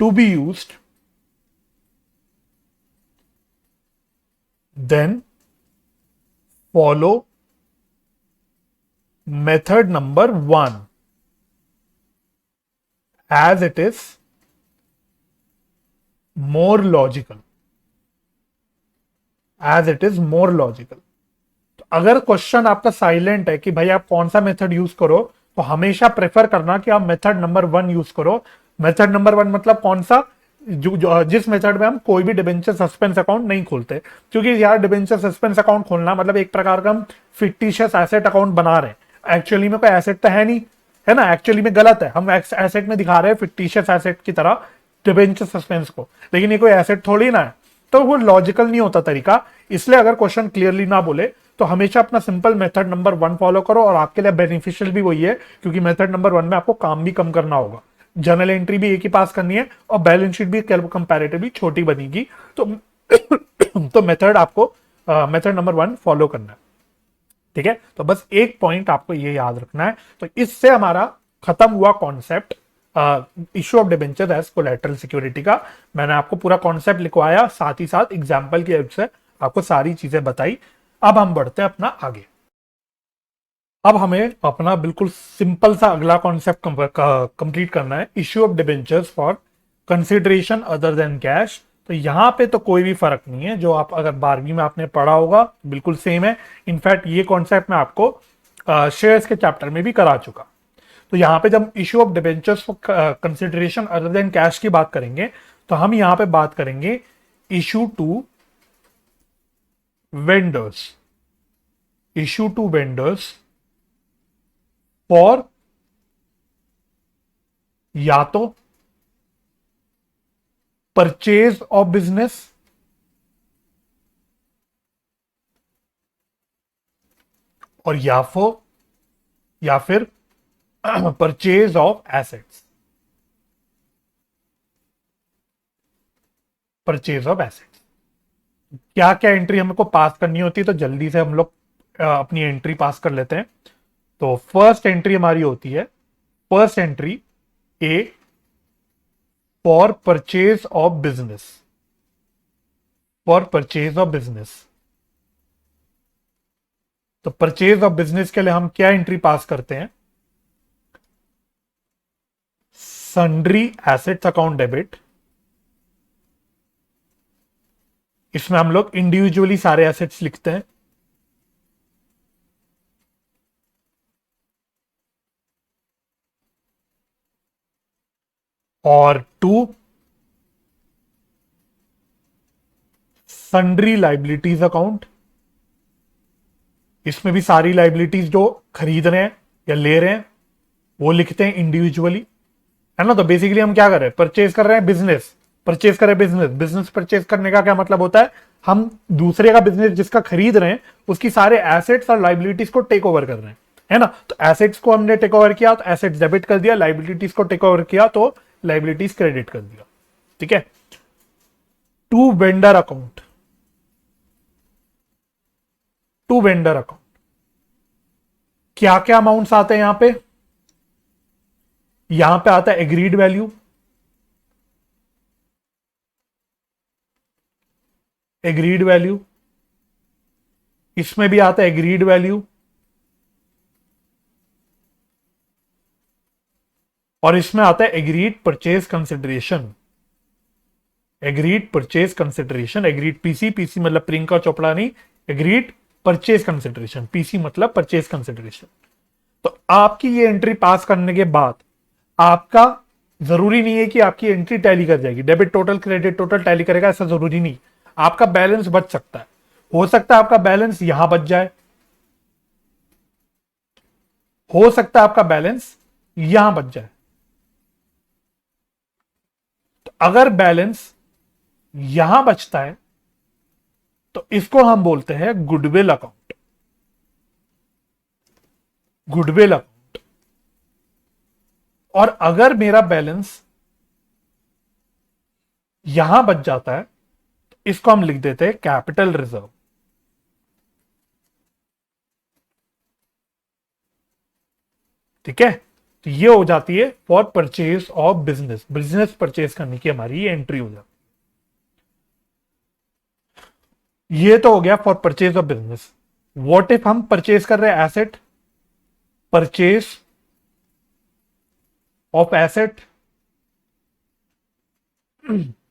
to be used, then follow method number 1 as it is more logical, as it is more logical। तो अगर क्वेश्चन आपका साइलेंट है कि भाई आप कौन सा मेथड यूज करो, तो हमेशा प्रेफर करना कि आप मेथड नंबर 1 यूज करो। मेथड नंबर 1 मतलब कौन सा, जिस मेथड में हम कोई भी डिबेंचर सस्पेंस अकाउंट नहीं खोलते, क्योंकि यार डिबेंचर सस्पेंस अकाउंट खोलना मतलब एक प्रकार का हम फिक्टिशियस एसेट अकाउंट बना रहे हैं, एक्चुअली में कोई एसेट तो है नहीं, है ना, एक्चुअली में गलत है, हम एसेट में दिखा रहे हैं फिक्टिशियस एसेट की तरह डिबेंचर सस्पेंस को, लेकिन ये कोई एसेट थोड़ी ना है, तो वो लॉजिकल नहीं होता तरीका। इसलिए अगर क्वेश्चन क्लियरली ना बोले तो हमेशा अपना सिंपल मेथड नंबर 1 फॉलो करो, और आपके लिए बेनिफिशियल भी वही है, क्योंकि मेथड नंबर 1 में आपको काम भी कम करना होगा, जर्नल एंट्री भी एक ही पास करनी है और बैलेंस शीट भी कंपैरेटिवली छोटी बनेगी। तो मेथड आपको मेथड नंबर 1 फॉलो करना है। ठीक है, तो बस एक पॉइंट आपको ये याद रखना है। तो इससे हमारा खत्म हुआ concept issue of debenture as collateral security का। मैंने आपको पूरा कॉन्सेप्ट लिखवाया, साथ ही साथ एग्जाम्पल की हेल्प से आपको सारी चीजें बताई। अब हम बढ़ते हैं अपना आगे। अब हमें अपना बिल्कुल सिंपल सा अगला कॉन्सेप्ट कंप्लीट करना है, issue of debentures for consideration other than cash. तो यहां पे तो कोई भी फर्क नहीं है, जो आप अगर 12वीं में आपने पढ़ा होगा बिल्कुल सेम है। इनफैक्ट ये कॉन्सेप्ट मैं आपको शेयर्स के चैप्टर में भी करा चुका। तो यहां पे जब issue of debentures for consideration other than cash की बात करेंगे, तो हम यहां पे बात करेंगे issue to vendors, issue to vendors for या तो परचेज ऑफ बिजनेस और या फिर purchase of assets, purchase of assets. क्या क्या एंट्री हमको पास करनी होती है, तो जल्दी से हम लोग अपनी एंट्री पास कर लेते हैं। तो फर्स्ट एंट्री हमारी होती है, first entry A for purchase of business, for purchase of business. तो परचेज ऑफ बिजनेस के लिए हम क्या एंट्री पास करते हैं, सन्ड्री एसेट्स अकाउंट डेबिट। इसमें हम लोग इंडिविजुअली सारे एसेट्स लिखते हैं, और टू सन्ड्री लाइबिलिटीज अकाउंट। इसमें भी सारी लाइबिलिटीज जो खरीद रहे हैं या ले रहे हैं वो लिखते हैं इंडिविजुअली, है ना। तो बेसिकली हम क्या कर रहे हैं, परचेज कर रहे हैं बिजनेस, परचेज कर रहे हैं बिजनेस। बिजनेस परचेज करने का क्या मतलब होता है, हम दूसरे का बिजनेस जिसका खरीद रहे हैं उसकी सारे एसेट्स और लाइबिलिटीज को टेक ओवर कर रहे हैं, है ना। तो एसेट्स को हमने टेक ओवर किया तो एसेट्स डेबिट कर दिया, लाइबिलिटीज को टेक ओवर किया तो लाइबिलिटीज क्रेडिट कर दिया। ठीक है। To vendor account, to vendor account क्या क्या अमाउंट्स आते हैं यहां पे आता है एग्रीड वैल्यू, एग्रीड वैल्यू। इसमें भी आता है एग्रीड वैल्यू, और इसमें आता है agreed purchase consideration, agreed purchase consideration, agreed PC, PC मतलब प्रियंका चोपड़ा नहीं, एग्रीड परचेज कंसिडरेशन, पीसी मतलब परचेज कंसिडरेशन। तो आपकी ये एंट्री पास करने के बाद आपका जरूरी नहीं है कि आपकी एंट्री टैली कर जाएगी, debit total credit total tally करेगा, ऐसा जरूरी नहीं। आपका बैलेंस बच सकता है, हो सकता है आपका बैलेंस यहां बच जाए, हो सकता है आपका बैलेंस यहां बच जाए। तो अगर बैलेंस यहां बचता है तो इसको हम बोलते हैं गुडविल अकाउंट, गुडविल अकाउंट। और अगर मेरा बैलेंस यहां बच जाता है तो इसको हम लिख देते हैं कैपिटल रिजर्व। ठीक है, तो ये हो जाती है for purchase of business, business purchase करने की हमारी ये एंट्री हो जाती है। ये तो हो गया for purchase of business. What if हम परचेज कर रहे हैं एसेट, परचेज ऑफ एसेट,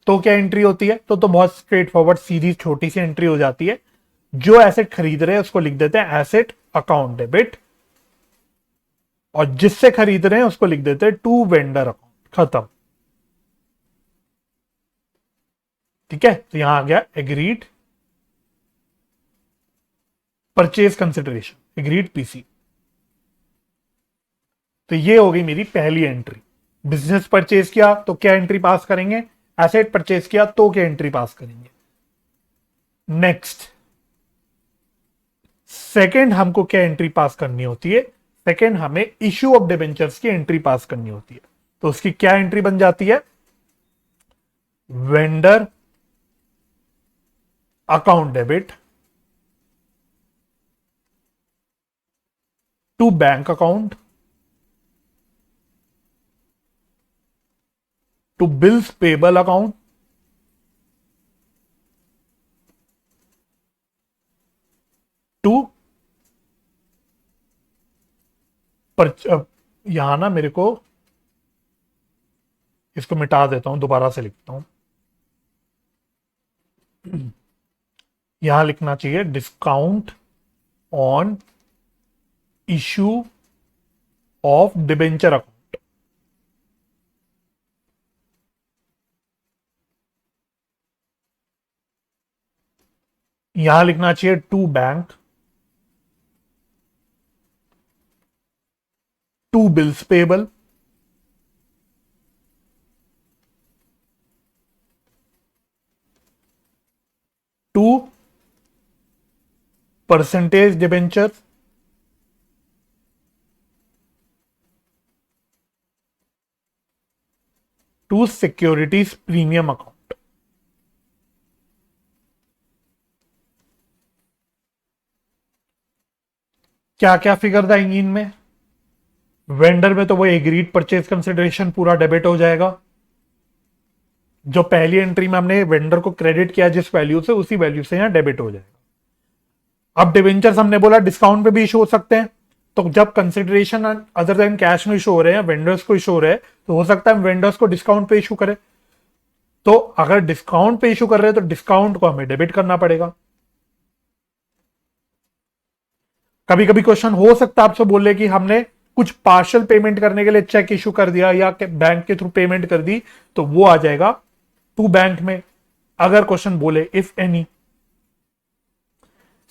तो क्या एंट्री होती है? तो बहुत स्ट्रेट फॉरवर्ड सीधी छोटी सी एंट्री हो जाती है। जो एसेट खरीद रहे हैं उसको लिख देते हैं एसेट अकाउंट डेबिट, और जिससे खरीद रहे हैं उसको लिख देते हैं टू वेंडर अकाउंट, खत्म। ठीक है, तो यहां आ गया agreed purchase consideration, agreed PC. तो ये हो गई मेरी पहली एंट्री। बिजनेस परचेज किया तो क्या एंट्री पास करेंगे, एसेट परचेज किया तो क्या एंट्री पास करेंगे। नेक्स्ट, सेकंड हमको क्या एंट्री पास करनी होती है? सेकंड हमें इश्यू ऑफ डिबेंचर्स की एंट्री पास करनी होती है। तो उसकी क्या एंट्री बन जाती है? Vendor account debit to bank account to bills payable account to यहां ना मेरे को इसको मिटा देता हूं, दोबारा से लिखता हूं। यहां लिखना चाहिए discount on issue of debenture account. यहां लिखना चाहिए to bank to bills payable to percentage debenture to securities premium account. क्या क्या फिगर आएंगी इनमें? वेंडर में तो वो एग्रीड परचेज कंसिडरेशन पूरा डेबिट हो जाएगा। जो पहली एंट्री में हमने वेंडर को क्रेडिट किया जिस वैल्यू से, उसी वैल्यू से यहां डेबिट हो जाएगा। अब डिवेंचर्स हमने बोला डिस्काउंट पे भी इशू हो सकते हैं, तो जब कंसिडरेशन अदर देन कैश में इशू हो रहे हैं, वेंडर्स को इशू हो रहे हैं, तो हो सकता है वेंडर्स को डिस्काउंट पे इशू करें। तो अगर डिस्काउंट पे इशू कर रहे हैं तो डिस्काउंट को हमें डेबिट करना पड़ेगा। कभी कभी क्वेश्चन हो सकता है आपसे बोले कि हमने कुछ पार्शियल पेमेंट करने के लिए चेक इशू कर दिया या बैंक के थ्रू पेमेंट कर दी, तो वो आ जाएगा टू बैंक में, अगर क्वेश्चन बोले इफ एनी।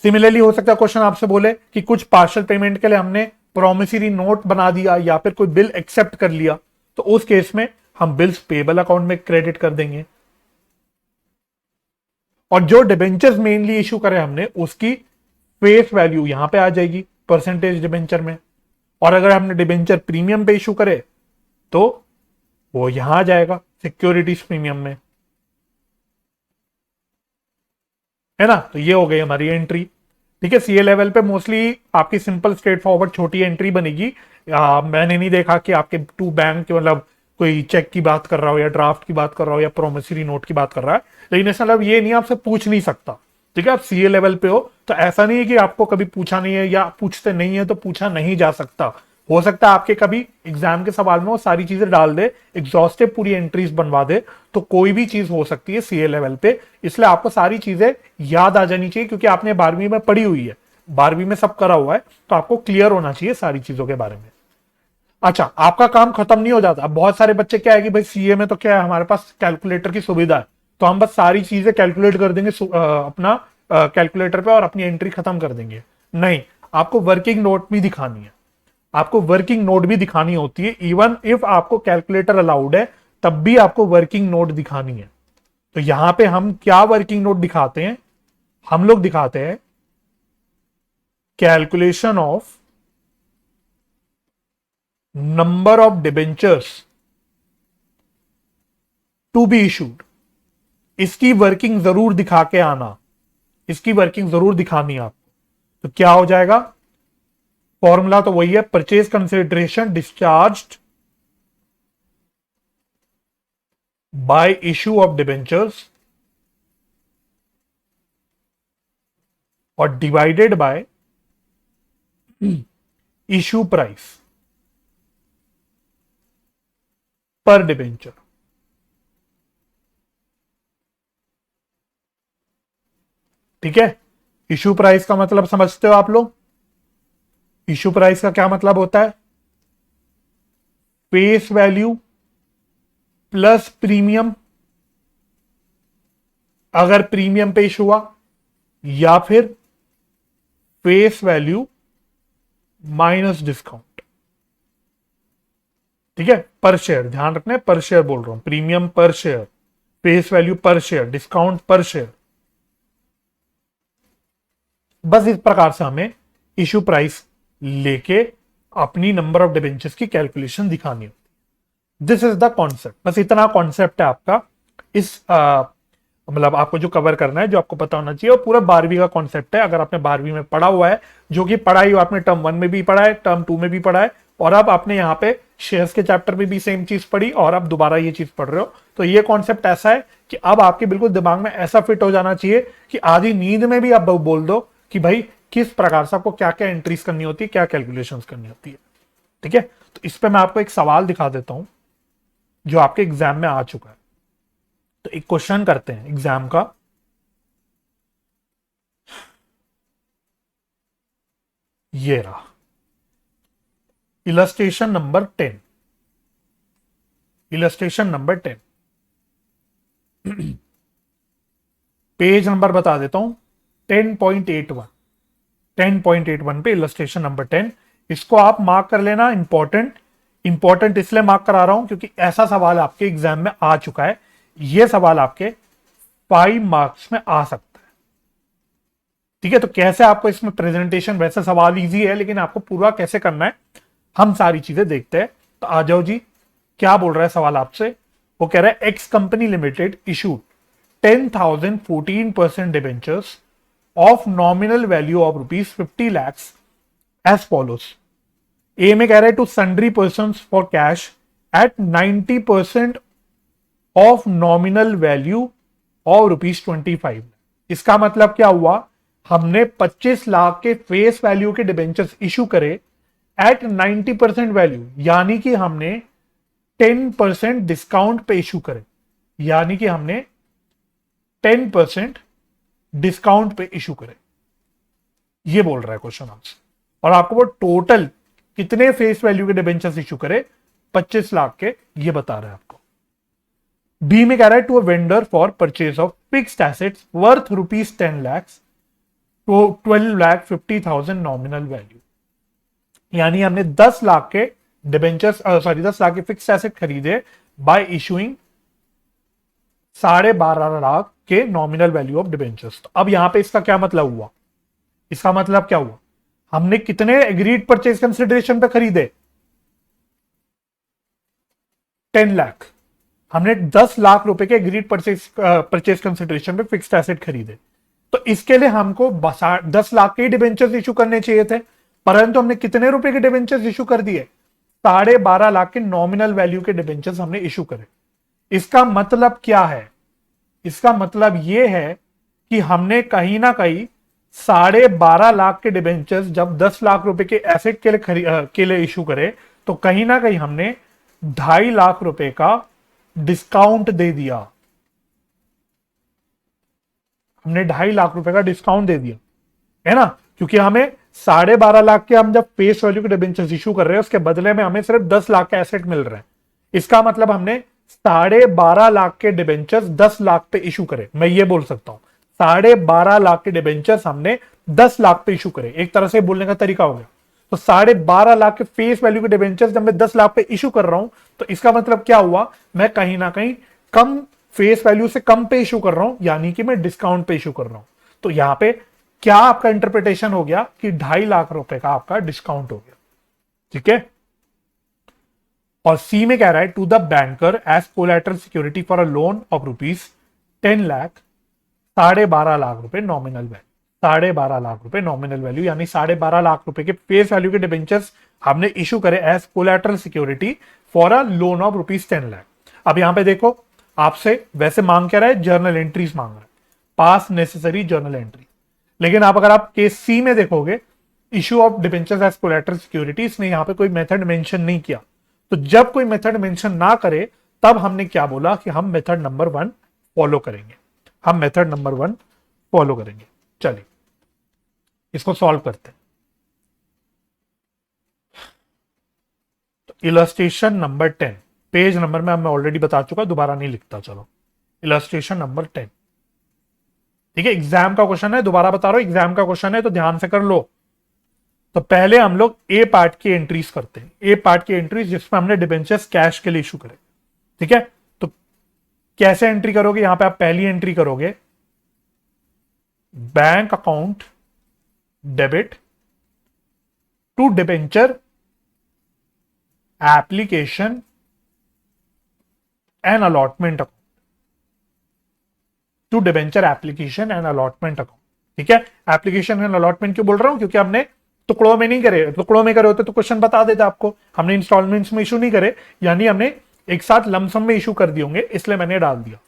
सिमिलरली हो सकता है क्वेश्चन आपसे बोले कि कुछ पार्शियल पेमेंट के लिए हमने प्रोमिसरी नोट बना दिया या फिर कोई बिल एक्सेप्ट कर लिया, तो उस केस में हम बिल्स पेबल अकाउंट में क्रेडिट कर देंगे। और जो डिबेंचर्स मेनली इशू करे हमने, उसकी फेस वैल्यू यहां पे आ जाएगी परसेंटेज डिबेंचर में। और अगर हमने डिबेंचर प्रीमियम पे इशू करे तो वो यहां आ जाएगा सिक्योरिटीज प्रीमियम में, है ना। तो ये हो गई हमारी एंट्री। ठीक है, सीए लेवल पे मोस्टली आपकी सिंपल स्ट्रेट फॉरवर्ड छोटी एंट्री बनेगी। मैंने नहीं देखा कि आपके टू बैंक मतलब कोई चेक की बात कर रहा हो या ड्राफ्ट की बात कर रहा हो या प्रोमिसरी नोट की बात कर रहा है, लेकिन ऐसा मतलब ये नहीं आपसे पूछ नहीं सकता। ठीक है, आप सीए लेवल पे हो तो ऐसा नहीं है कि आपको कभी पूछा नहीं है या पूछते नहीं है तो पूछा नहीं जा सकता। हो सकता है आपके कभी एग्जाम के सवाल में वो सारी चीजें डाल दे, एग्जॉस्टिव पूरी एंट्रीज बनवा दे, तो कोई भी चीज हो सकती है सीए लेवल पे। इसलिए आपको सारी चीजें याद आ जानी चाहिए क्योंकि आपने 12वीं में पढ़ी हुई है। 12वीं में सब करा हुआ है, तो आपको क्लियर होना चाहिए सारी चीजों के बारे में। अच्छा, आपका काम खत्म नहीं हो जाता। अब बहुत सारे बच्चे क्या है कि भाई सीए में तो क्या है, हमारे पास कैलकुलेटर की सुविधा है, तो हम बस सारी चीजें कैलकुलेट कर देंगे अपना कैलकुलेटर पे और अपनी एंट्री खत्म कर देंगे। नहीं, आपको वर्किंग नोट भी दिखानी है, आपको वर्किंग नोट भी दिखानी होती है। इवन इफ आपको कैलकुलेटर अलाउड है, तब भी आपको वर्किंग नोट दिखानी है। तो यहां पे हम क्या वर्किंग नोट दिखाते हैं, हम लोग दिखाते हैं calculation of number of debentures to be issued. इसकी वर्किंग जरूर दिखा के आना, इसकी वर्किंग जरूर दिखानी है आपको। तो क्या हो जाएगा, फॉर्मूला तो वही है, purchase consideration discharged bye issue of debentures और डिवाइडेड बाय इशू प्राइस पर डिबेंचर। ठीक है, इशू प्राइस का मतलब समझते हो आप लोग? इशू प्राइस का क्या मतलब होता है? फेस वैल्यू प्लस प्रीमियम, अगर प्रीमियम पे इशू हुआ, या फिर फेस वैल्यू माइनस डिस्काउंट। ठीक है, पर शेयर, ध्यान रखना है, पर शेयर बोल रहा हूं, प्रीमियम पर शेयर, फेस वैल्यू पर शेयर, डिस्काउंट पर शेयर। बस इस प्रकार से हमें इशू प्राइस लेके अपनी नंबर ऑफ डिबेंचर्स की कैलकुलेशन दिखानी होती। दिस इज द कॉन्सेप्ट, बस इतना कॉन्सेप्ट है आपका। इस मतलब आपको जो कवर करना है, जो आपको पता होना चाहिए, वो पूरा 12वीं का कॉन्सेप्ट है। अगर आपने 12वीं में पढ़ा हुआ है, जो कि पढ़ाई आपने टर्म 1 में भी पढ़ा है, टर्म 2 में भी पढ़ा है, और अब आपने यहाँ पे शेयर्स के चैप्टर में भी सेम चीज पढ़ी, और अब दोबारा ये चीज पढ़ रहे हो, तो ये कॉन्सेप्ट ऐसा है कि अब आपके बिल्कुल दिमाग में ऐसा फिट हो जाना चाहिए कि आधी नींद में भी आप बोल दो कि भाई किस प्रकार से आपको क्या क्या एंट्रीज करनी होती है, क्या कैलकुलेशन करनी होती है। ठीक है, तो इस पर मैं आपको एक सवाल दिखा देता हूं जो आपके एग्जाम में आ चुका है। तो एक क्वेश्चन करते हैं एग्जाम का। ये रहा illustration number 10, illustration number 10। Page number बता देता हूं, 10.81, 10.81 पे इलस्ट्रेशन नंबर 10। इसको आप मार्क कर लेना, इंपॉर्टेंट। इंपॉर्टेंट इसलिए मार्क करा रहा हूं क्योंकि ऐसा सवाल आपके एग्जाम में आ चुका है। यह सवाल आपके 5 मार्क्स में आ सकता है। ठीक है, तो कैसे आपको इसमें प्रेजेंटेशन, वैसे सवाल इजी है, लेकिन आपको पूरा कैसे करना है हम सारी चीजें देखते हैं। तो आ जाओ जी, क्या बोल रहा है सवाल आपसे? वो कह रहा है X company limited issued 10,014% debentures of nominal value of ₹50 lakhs as follows. A में कह रहा है to sundry person for cash at 90% of nominal value of ₹25। इसका मतलब क्या हुआ? हमने 25 लाख के फेस वैल्यू के डिबेंचर्स इशू करे एट 90% वैल्यू, यानी कि हमने 10% डिस्काउंट पे इशू करे, यानी कि हमने 10% डिस्काउंट पे इशू करे। ये बोल रहा है क्वेश्चन आंसर। और आपको वो टोटल कितने फेस वैल्यू के डिबेंचर्स इशू करे, 25 लाख के, ये बता रहा है आपको। बी में कह रहा है to a vendor for purchase of fixed assets worth ₹10 lakhs तो 12,50,000 नॉमिनल वैल्यू, यानी हमने 10 लाख के डिबेंचर्स, सॉरी 10 लाख के फिक्स्ड एसेट खरीदे बाय इशूइंग 12.5 लाख के नॉमिनल वैल्यू ऑफ डिबेंचर्स। तो अब यहां पे इसका क्या मतलब हुआ? इसका मतलब क्या हुआ? हमने कितने एग्रीड परचेज कंसिडरेशन पे खरीदे? 10 लाख। हमने 10 लाख रुपए के एग्रीड परचेज कंसिडरेशन पे फिक्स्ड एसेट खरीदे। तो इसके लिए हमको 10 लाख के डिबेंचर्स इशू करने चाहिए थे, परंतु हमने कितने रुपए के डिबेंचर्स इशू कर दिए? 12.5 लाख के नॉमिनल वैल्यू के डिबेंचर्स हमने इशू करे। इसका मतलब क्या है? इसका मतलब यह है कि हमने कहीं ना कहीं 12.5 लाख के डिबेंचर्स जब 10 लाख रुपए के एसेट के लिए इशू करे, तो कहीं ना कहीं हमने 2.5 लाख रुपए का डिस्काउंट दे दिया। हमने 2.5 लाख रुपए का डिस्काउंट दे दिया, है ना? क्योंकि हमें 12.5 लाख के हम जब फेस वैल्यू के डिबेंचर्स इशू कर रहे हैं उसके बदले में हमें सिर्फ 10 लाख का एसेट मिल रहा है। इसका मतलब हमने 12.5 लाख के डिबेंचर्स 10 लाख पे इशू करे। मैं ये बोल सकता हूं 12.5 लाख के डिबेंचर्स हमने 10 लाख पे इशू करे, एक तरह से बोलने का तरीका हो गया। तो 12.5 लाख के फेस वैल्यू के डिबेंचर्स जब मैं 10 लाख पे इशू कर रहा हूं तो इसका मतलब क्या हुआ, मैं कहीं ना कहीं कम फेस वैल्यू से कम पे इशू कर रहा हूं, यानी कि मैं डिस्काउंट पे इशू कर रहा हूं। तो यहां पे क्या आपका इंटरप्रिटेशन हो गया कि 2.5 लाख रुपए का आपका डिस्काउंट हो गया। ठीक है। और सी में कह रहा है to the banker as collateral security for a loan of ₹10 lakh, 12.5 lakh रुपए नॉमिनल वैल्यू, 12.5 लाख रुपए नॉमिनल वैल्यू, यानी 12.5 लाख रुपए के फेस वैल्यू के डिबेंचर्स हमने इशू करे as collateral security for a loan of ₹10 lakh. अब यहां पे देखो आपसे वैसे मांग क्या रहा है, जर्नल एंट्रीज मांग रहा है, पास नेसेसरी जर्नल एंट्री। लेकिन आप अगर आप केस सी में देखोगे issue of debentures as collateral security, इसने यहां पे कोई मेथड मेंशन नहीं किया। तो जब कोई मेथड मेंशन ना करे तब हमने क्या बोला कि हम मेथड नंबर 1 फॉलो करेंगे, हम मेथड नंबर 1 फॉलो करेंगे। चलिए इसको सॉल्व करते हैं। तो इलस्ट्रेशन नंबर 10, पेज नंबर में मैं ऑलरेडी बता चुका, दोबारा नहीं लिखता। चलो इलस्ट्रेशन नंबर 10, ठीक है, एग्जाम का क्वेश्चन है, दोबारा बता रहा हूं एग्जाम का क्वेश्चन है तो ध्यान से कर लो। तो पहले हम लोग ए पार्ट की एंट्रीज करते हैं, ए पार्ट की एंट्रीज जिसमें हमने डिबेंचर्स कैश के लिए इशू करे। ठीक है, तो कैसे एंट्री करोगे, यहां पे आप पहली एंट्री करोगे bank account debit to debenture application and allotment account, to debenture application and allotment account. ठीक है, एप्लीकेशन एंड अलॉटमेंट क्यों बोल रहा हूं, क्योंकि हमने टुकड़ों में नहीं करे, टुकड़ों में करे होते तो क्वेश्चन बता देता आपको। हमने इंस्टॉलमेंट्स में इशू नहीं करे, यानी हमने एक साथ लमसम में इशू कर दिए होंगे, इसलिए मैंने डाल दिया।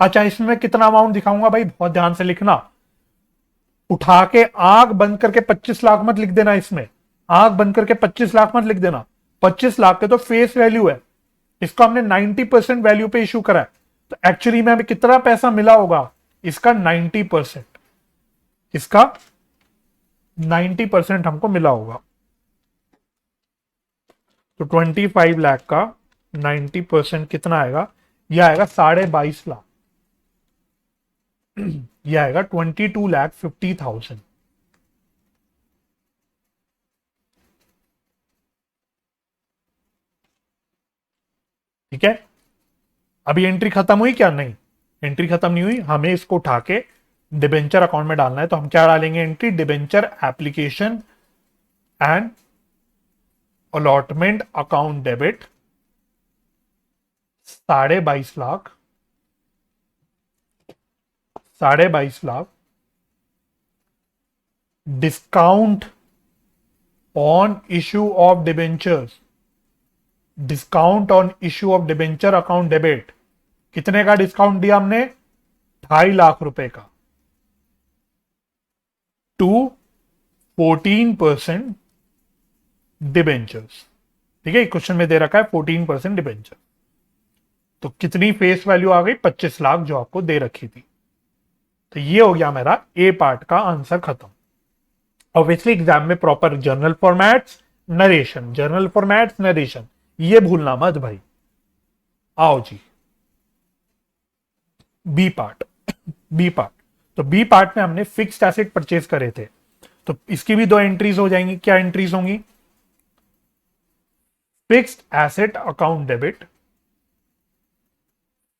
अच्छा, इसमें मैं कितना अमाउंट दिखाऊंगा भाई, बहुत ध्यान से लिखना, उठा के आंख बंद करके 25 लाख मत लिख देना, इसमें आंख बंद करके 25 लाख मत लिख देना। 25 लाख के तो फेस वैल्यू है, इसको हमने 90% वैल्यू पे इशू करा है, तो एक्चुअली में हमें कितना पैसा मिला होगा, इसका 90%, इसका 90% हमको मिला होगा। तो 25 लाख का 90% कितना आएगा, यह आएगा 22.5 लाख, यह आएगा 22,50,000। ठीक है, अभी एंट्री खत्म हुई क्या, नहीं एंट्री खत्म नहीं हुई, हमें इसको उठा के डिबेंचर अकाउंट में डालना है। तो हम क्या डालेंगे, entry debenture application and allotment account debit 22.5 lakh, 22.5 lakh discount on issue of debentures, discount on issue of debenture account debit, कितने का डिस्काउंट दिया हमने, 2.5 लाख रुपए का, टू 14% डिबेंचर्स। ठीक है, क्वेश्चन में दे रखा है 14% डिबेंचर, तो कितनी फेस वैल्यू आ गई, 25 लाख जो आपको दे रखी थी। तो ये हो गया मेरा ए पार्ट का आंसर खत्म। ऑब्वियसली एग्जाम में proper journal formats, narration, journal formats, narration, ये भूलना मत भाई। आओ जी बी पार्ट, बी पार्ट। तो बी पार्ट में हमने फिक्स्ड एसेट परचेज करे थे, तो इसकी भी 2 एंट्रीज हो जाएंगी। क्या एंट्रीज होंगी, fixed asset account debit,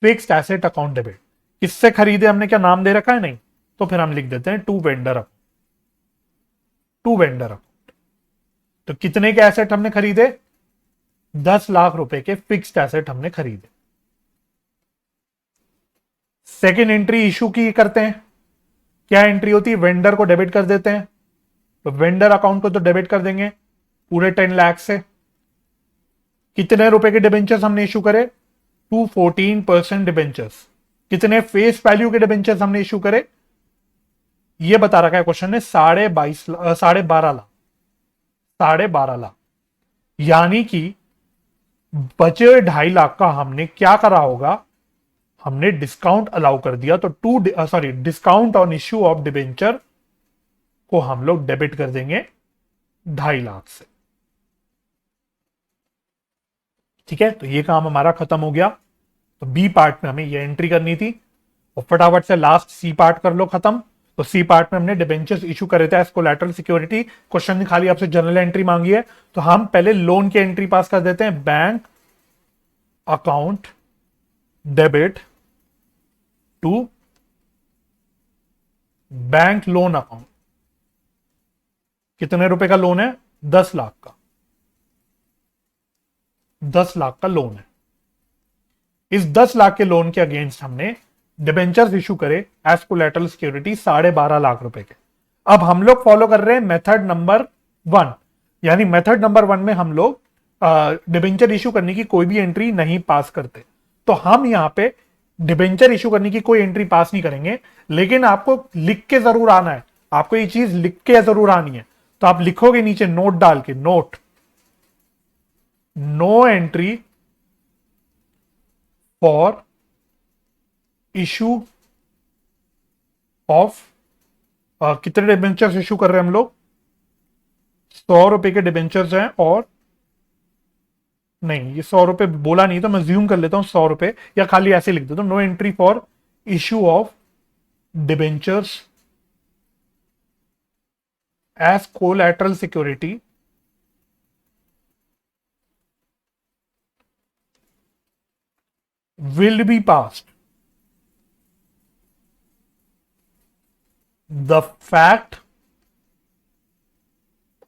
fixed asset account debit, किससे खरीदे हमने, क्या नाम दे रखा है, नहीं, तो फिर हम लिख देते हैं to vendor account, to vendor account. तो कितने के एसेट हमने खरीदे, 10 लाख रुपए के फिक्स्ड एसेट हमने खरीदे। सेकेंड एंट्री इशू की करते हैं, क्या एंट्री होती है, वेंडर को डेबिट कर देते हैं। तो वेंडर अकाउंट को तो डेबिट कर देंगे पूरे 10 लाख से। कितने रुपए के डिबेंचर्स हमने इशू करे, 214% डिबेंचर्स। कितने फेस वैल्यू के डिबेंचर्स हमने इशू करे, ये बता रखा है क्वेश्चन ने, 12.5 लाख, 12.5 लाख, यानी कि बचे 2.5 लाख का हमने क्या करा होगा, हमने डिस्काउंट अलाउ कर दिया। तो discount on issue of debenture को हम लोग डेबिट कर देंगे 2.5 लाख से। ठीक है, तो ये काम हमारा खत्म हो गया। तो बी पार्ट में हमें ये एंट्री करनी थी, और फटाफट से लास्ट सी पार्ट कर लो खत्म। तो सी पार्ट में हमने डिबेंचर्स इशू करे थे एज कोलैटरल सिक्योरिटी। क्वेश्चन ने खाली आपसे जनरल एंट्री मांगी है, तो हम पहले लोन की एंट्री पास कर देते हैं। Bank account debit to bank loan account. कितने रुपए का लोन है? 10 लाख का। 10 लाख का लोन है। इस 10 लाख के लोन के अगेंस्ट हमने डिबेंचर्स इशू करे एज कोलैटरल सिक्योरिटी 12.5 लाख रुपए के। अब हम लोग फॉलो कर रहे हैं मेथड नंबर 1, यानी मेथड नंबर 1 में हम लोग डिबेंचर इशू करने की कोई भी एंट्री नहीं पास करते। तो हम यहां पे डिबेंचर इशू करने की कोई एंट्री पास नहीं करेंगे, लेकिन आपको लिख के जरूर आना है। आपको ये चीज लिख के जरूर आनी है। तो आप लिखोगे नीचे नोट डाल के, note no entry for issue of कितने डिबेंचर्स इशू कर रहे हैं हम लोग? 100 रुपए के डिबेंचर्स हैं, और नहीं, ये 100 रुपए बोला नहीं, तो मैं ज्यूम कर लेता हूं 100 रुपए, या खाली ऐसे लिख देता हूं no entry for issue of debentures as collateral security will be passed. The fact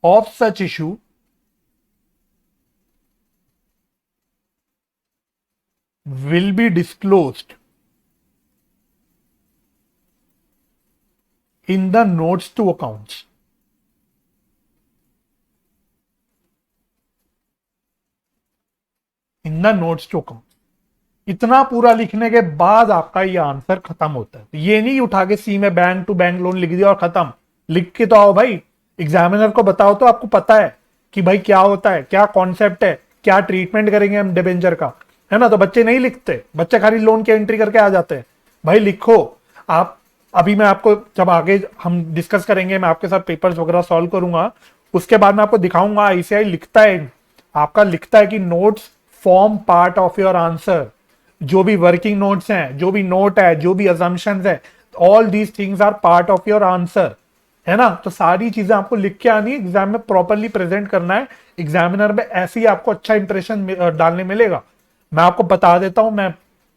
of such issue will be disclosed in the notes to accounts. In the notes to accounts. इतना पूरा लिखने के बाद आपका ये आंसर खत्म होता है। ये नहीं उठा के सी में बैंक टू बैंक लोन लिख दिया और खत्म। लिख के तो आओ भाई, एग्जामिनर को बताओ तो आपको पता है कि भाई क्या होता है, क्या कॉन्सेप्ट है, क्या ट्रीटमेंट करेंगे हम डिबेंचर का, है ना। तो बच्चे नहीं लिखते, बच्चे खाली लोन की एंट्री करके आ जाते हैं। भाई लिखो आप। अभी मैं आपको जब आगे हम डिस्कस करेंगे, मैं आपके साथ पेपर्स वगैरह सॉल्व करूंगा, उसके बाद मैं आपको दिखाऊंगा आईसीआई लिखता है, आपका लिखता है कि notes form part of your answer. जो भी वर्किंग नोट्स हैं, जो भी नोट है, जो भी अजम्पशंस है, all these things are part of your answer, है ना। तो सारी चीजें आपको लिख के आनी, एग्जाम में प्रॉपरली प्रेजेंट करना है। एग्जामिनर में ऐसे ही आपको अच्छा इंप्रेशन डालने मिलेगा। मैं आपको बता देता हूं, मैं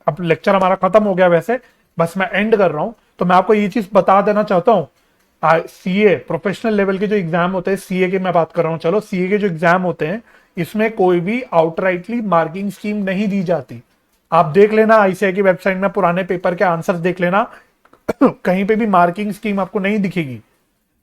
अब लेक्चर हमारा खत्म हो गया वैसे, बस मैं एंड कर रहा हूं, तो मैं आपको ये चीज बता देना चाहता हूं। सीए प्रोफेशनल लेवल के जो एग्जाम होते हैं, सीए के मैं बात कर रहा हूं, चलो सीए के जो एग्जाम होते हैं, इसमें कोई भी आउटराइटली मार्किंग स्कीम नहीं दी जाती। आप देख लेना आईसीआई की वेबसाइट में पुराने पेपर के आंसर्स देख लेना, कहीं पे भी मार्किंग स्कीम आपको नहीं दिखेगी।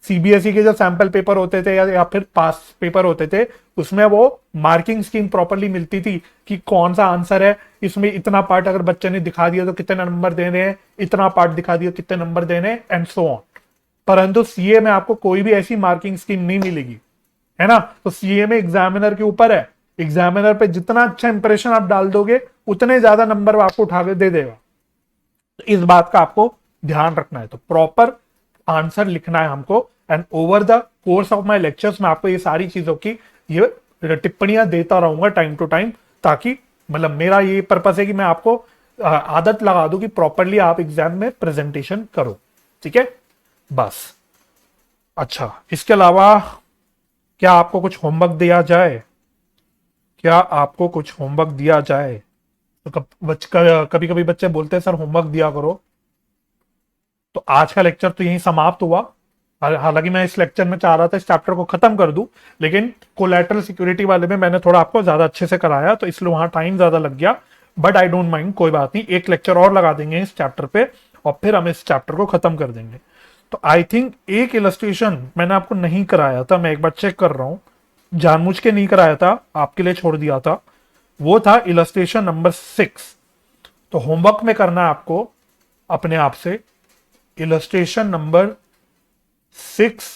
सीबीएसई के जो सैंपल पेपर होते थे या फिर पास पेपर होते थे, उसमें वो मार्किंग स्कीम प्रॉपरली मिलती थी कि कौन सा आंसर है, इसमें इतना पार्ट अगर बच्चे ने दिखा दिया तो कितने नंबर देने हैं, इतना पार्ट दिखा दिया कितने नंबर देने, एंड सो ऑन। परंतु सीए में आपको कोई भी ऐसी मार्किंग स्कीम नहीं मिलेगी, है ना। तो सीए में एग्जामिनर के ऊपर है, एग्जामिनर पे जितना अच्छा इंप्रेशन आप डाल दोगे उतने ज्यादा नंबर आपको उठा के दे देगा। तो इस बात का आपको ध्यान रखना है। तो प्रॉपर आंसर लिखना है हमको, and over the course of my lectures मैं आपको ये सारी चीजों की ये टिप्पणियां देता रहूंगा टाइम टू टाइम, ताकि मतलब मेरा ये पर्पस है कि मैं आपको आदत लगा दूं कि प्रॉपरली आप एग्जाम में प्रेजेंटेशन करो। ठीक है, बस। अच्छा, इसके अलावा क्या आपको कुछ होमवर्क दिया जाए? क्या आपको कुछ होमवर्क दिया जाए? तो कभी कभी बच्चे बोलते हैं सर होमवर्क दिया करो। तो आज का लेक्चर तो यहीं समाप्त हुआ। हालांकि मैं इस लेक्चर में चाह रहा था इस चैप्टर को खत्म कर दूं, लेकिन कोलैटरल सिक्योरिटी वाले में मैंने थोड़ा आपको ज्यादा अच्छे से कराया, तो इसलिए वहां टाइम ज्यादा लग गया। बट आई डोंट माइंड, कोई बात नहीं, एक लेक्चर और लगा देंगे इस चैप्टर पे और फिर हम इस चैप्टर को खत्म कर देंगे। तो आई थिंक एक इलस्ट्रेशन मैंने आपको नहीं कराया था, मैं एक बार चेक कर रहा हूं, जानबूझ के नहीं कराया था, आपके लिए छोड़ दिया था। वो था इलस्ट्रेशन नंबर 6। तो होमवर्क में करना है आपको अपने आप से इलस्ट्रेशन नंबर 6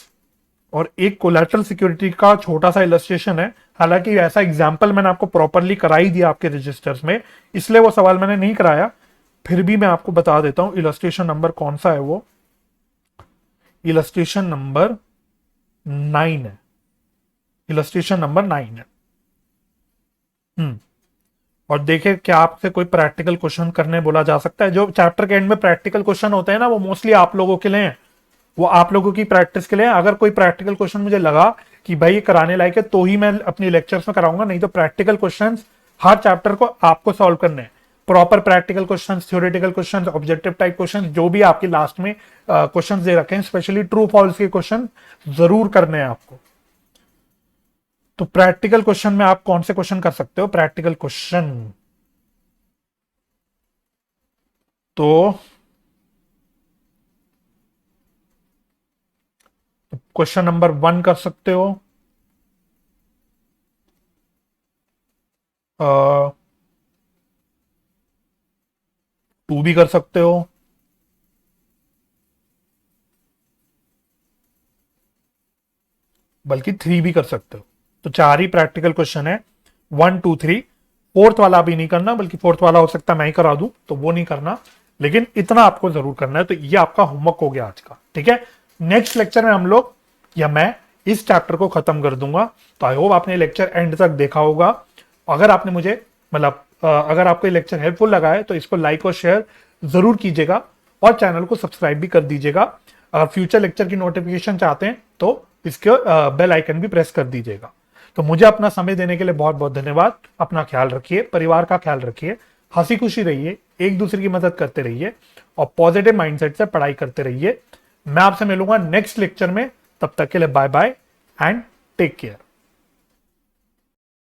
और एक कोलैटरल सिक्योरिटी का छोटा सा इलस्ट्रेशन है। हालांकि ऐसा एग्जाम्पल मैंने आपको प्रॉपरली करा ही दिया आपके रजिस्टर्स में, इसलिए वो सवाल मैंने नहीं कराया। फिर भी मैं आपको बता देता हूं इलस्ट्रेशन नंबर कौन सा है। वो इलस्ट्रेशन नंबर 9 है, इलस्ट्रेशन नंबर 9 है। और देखिए क्या आपसे कोई प्रैक्टिकल क्वेश्चन करने बोला जा सकता है। जो चैप्टर के एंड में प्रैक्टिकल क्वेश्चन होते हैं ना, वो मोस्टली आप लोगों के लिए हैं, वो आप लोगों की प्रैक्टिस के लिए है। अगर कोई प्रैक्टिकल क्वेश्चन मुझे लगा कि भाई ये कराने लायक है तो ही मैं अपनी लेक्चर्स में कराऊंगा, नहीं तो प्रैक्टिकल क्वेश्चंस हर चैप्टर को आपको सॉल्व करने हैं। Proper practical questions, theoretical questions, objective type questions, जो भी आपके लास्ट में क्वेश्चंस दे रखे हैं, स्पेशली ट्रू फॉल्स के क्वेश्चन जरूर करने हैं आपको। तो प्रैक्टिकल क्वेश्चन में आप कौन से क्वेश्चन कर सकते हो? प्रैक्टिकल क्वेश्चन तो क्वेश्चन नंबर 1 कर सकते हो, 2 भी कर सकते हो, बल्कि 3 भी कर सकते हो। तो 4 ही प्रैक्टिकल क्वेश्चन है, 1 2 3। फोर्थ वाला भी नहीं करना, बल्कि फोर्थ वाला हो सकता है मैं ही करा दूं, तो वो नहीं करना, लेकिन इतना आपको जरूर करना है। तो ये आपका होमवर्क हो गया आज का, ठीक है। नेक्स्ट लेक्चर में हम लोग या मैं इस चैप्टर को खत्म कर दूंगा। तो आई होप आपने लेक्चर एंड तक देखा होगा। अगर आपने मुझे मतलब अगर आपको ये लेक्चर हेल्पफुल लगा है तो इसको लाइक और शेयर जरूर कीजिएगा, और चैनल को सब्सक्राइब भी कर दीजिएगा। अगर फ्यूचर लेक्चर की नोटिफिकेशन चाहते हैं तो इसके बेल आइकन भी प्रेस कर दीजिएगा। तो मुझे अपना समय देने के लिए बहुत बहुत धन्यवाद। अपना ख्याल रखिए, परिवार का ख्याल रखिए, हंसी खुशी रहिए, एक दूसरे की मदद करते रहिए, और पॉजिटिव माइंडसेट से पढ़ाई करते रहिए। मैं आपसे मिलूंगा नेक्स्ट लेक्चर में। तब तक के लिए bye bye and take care.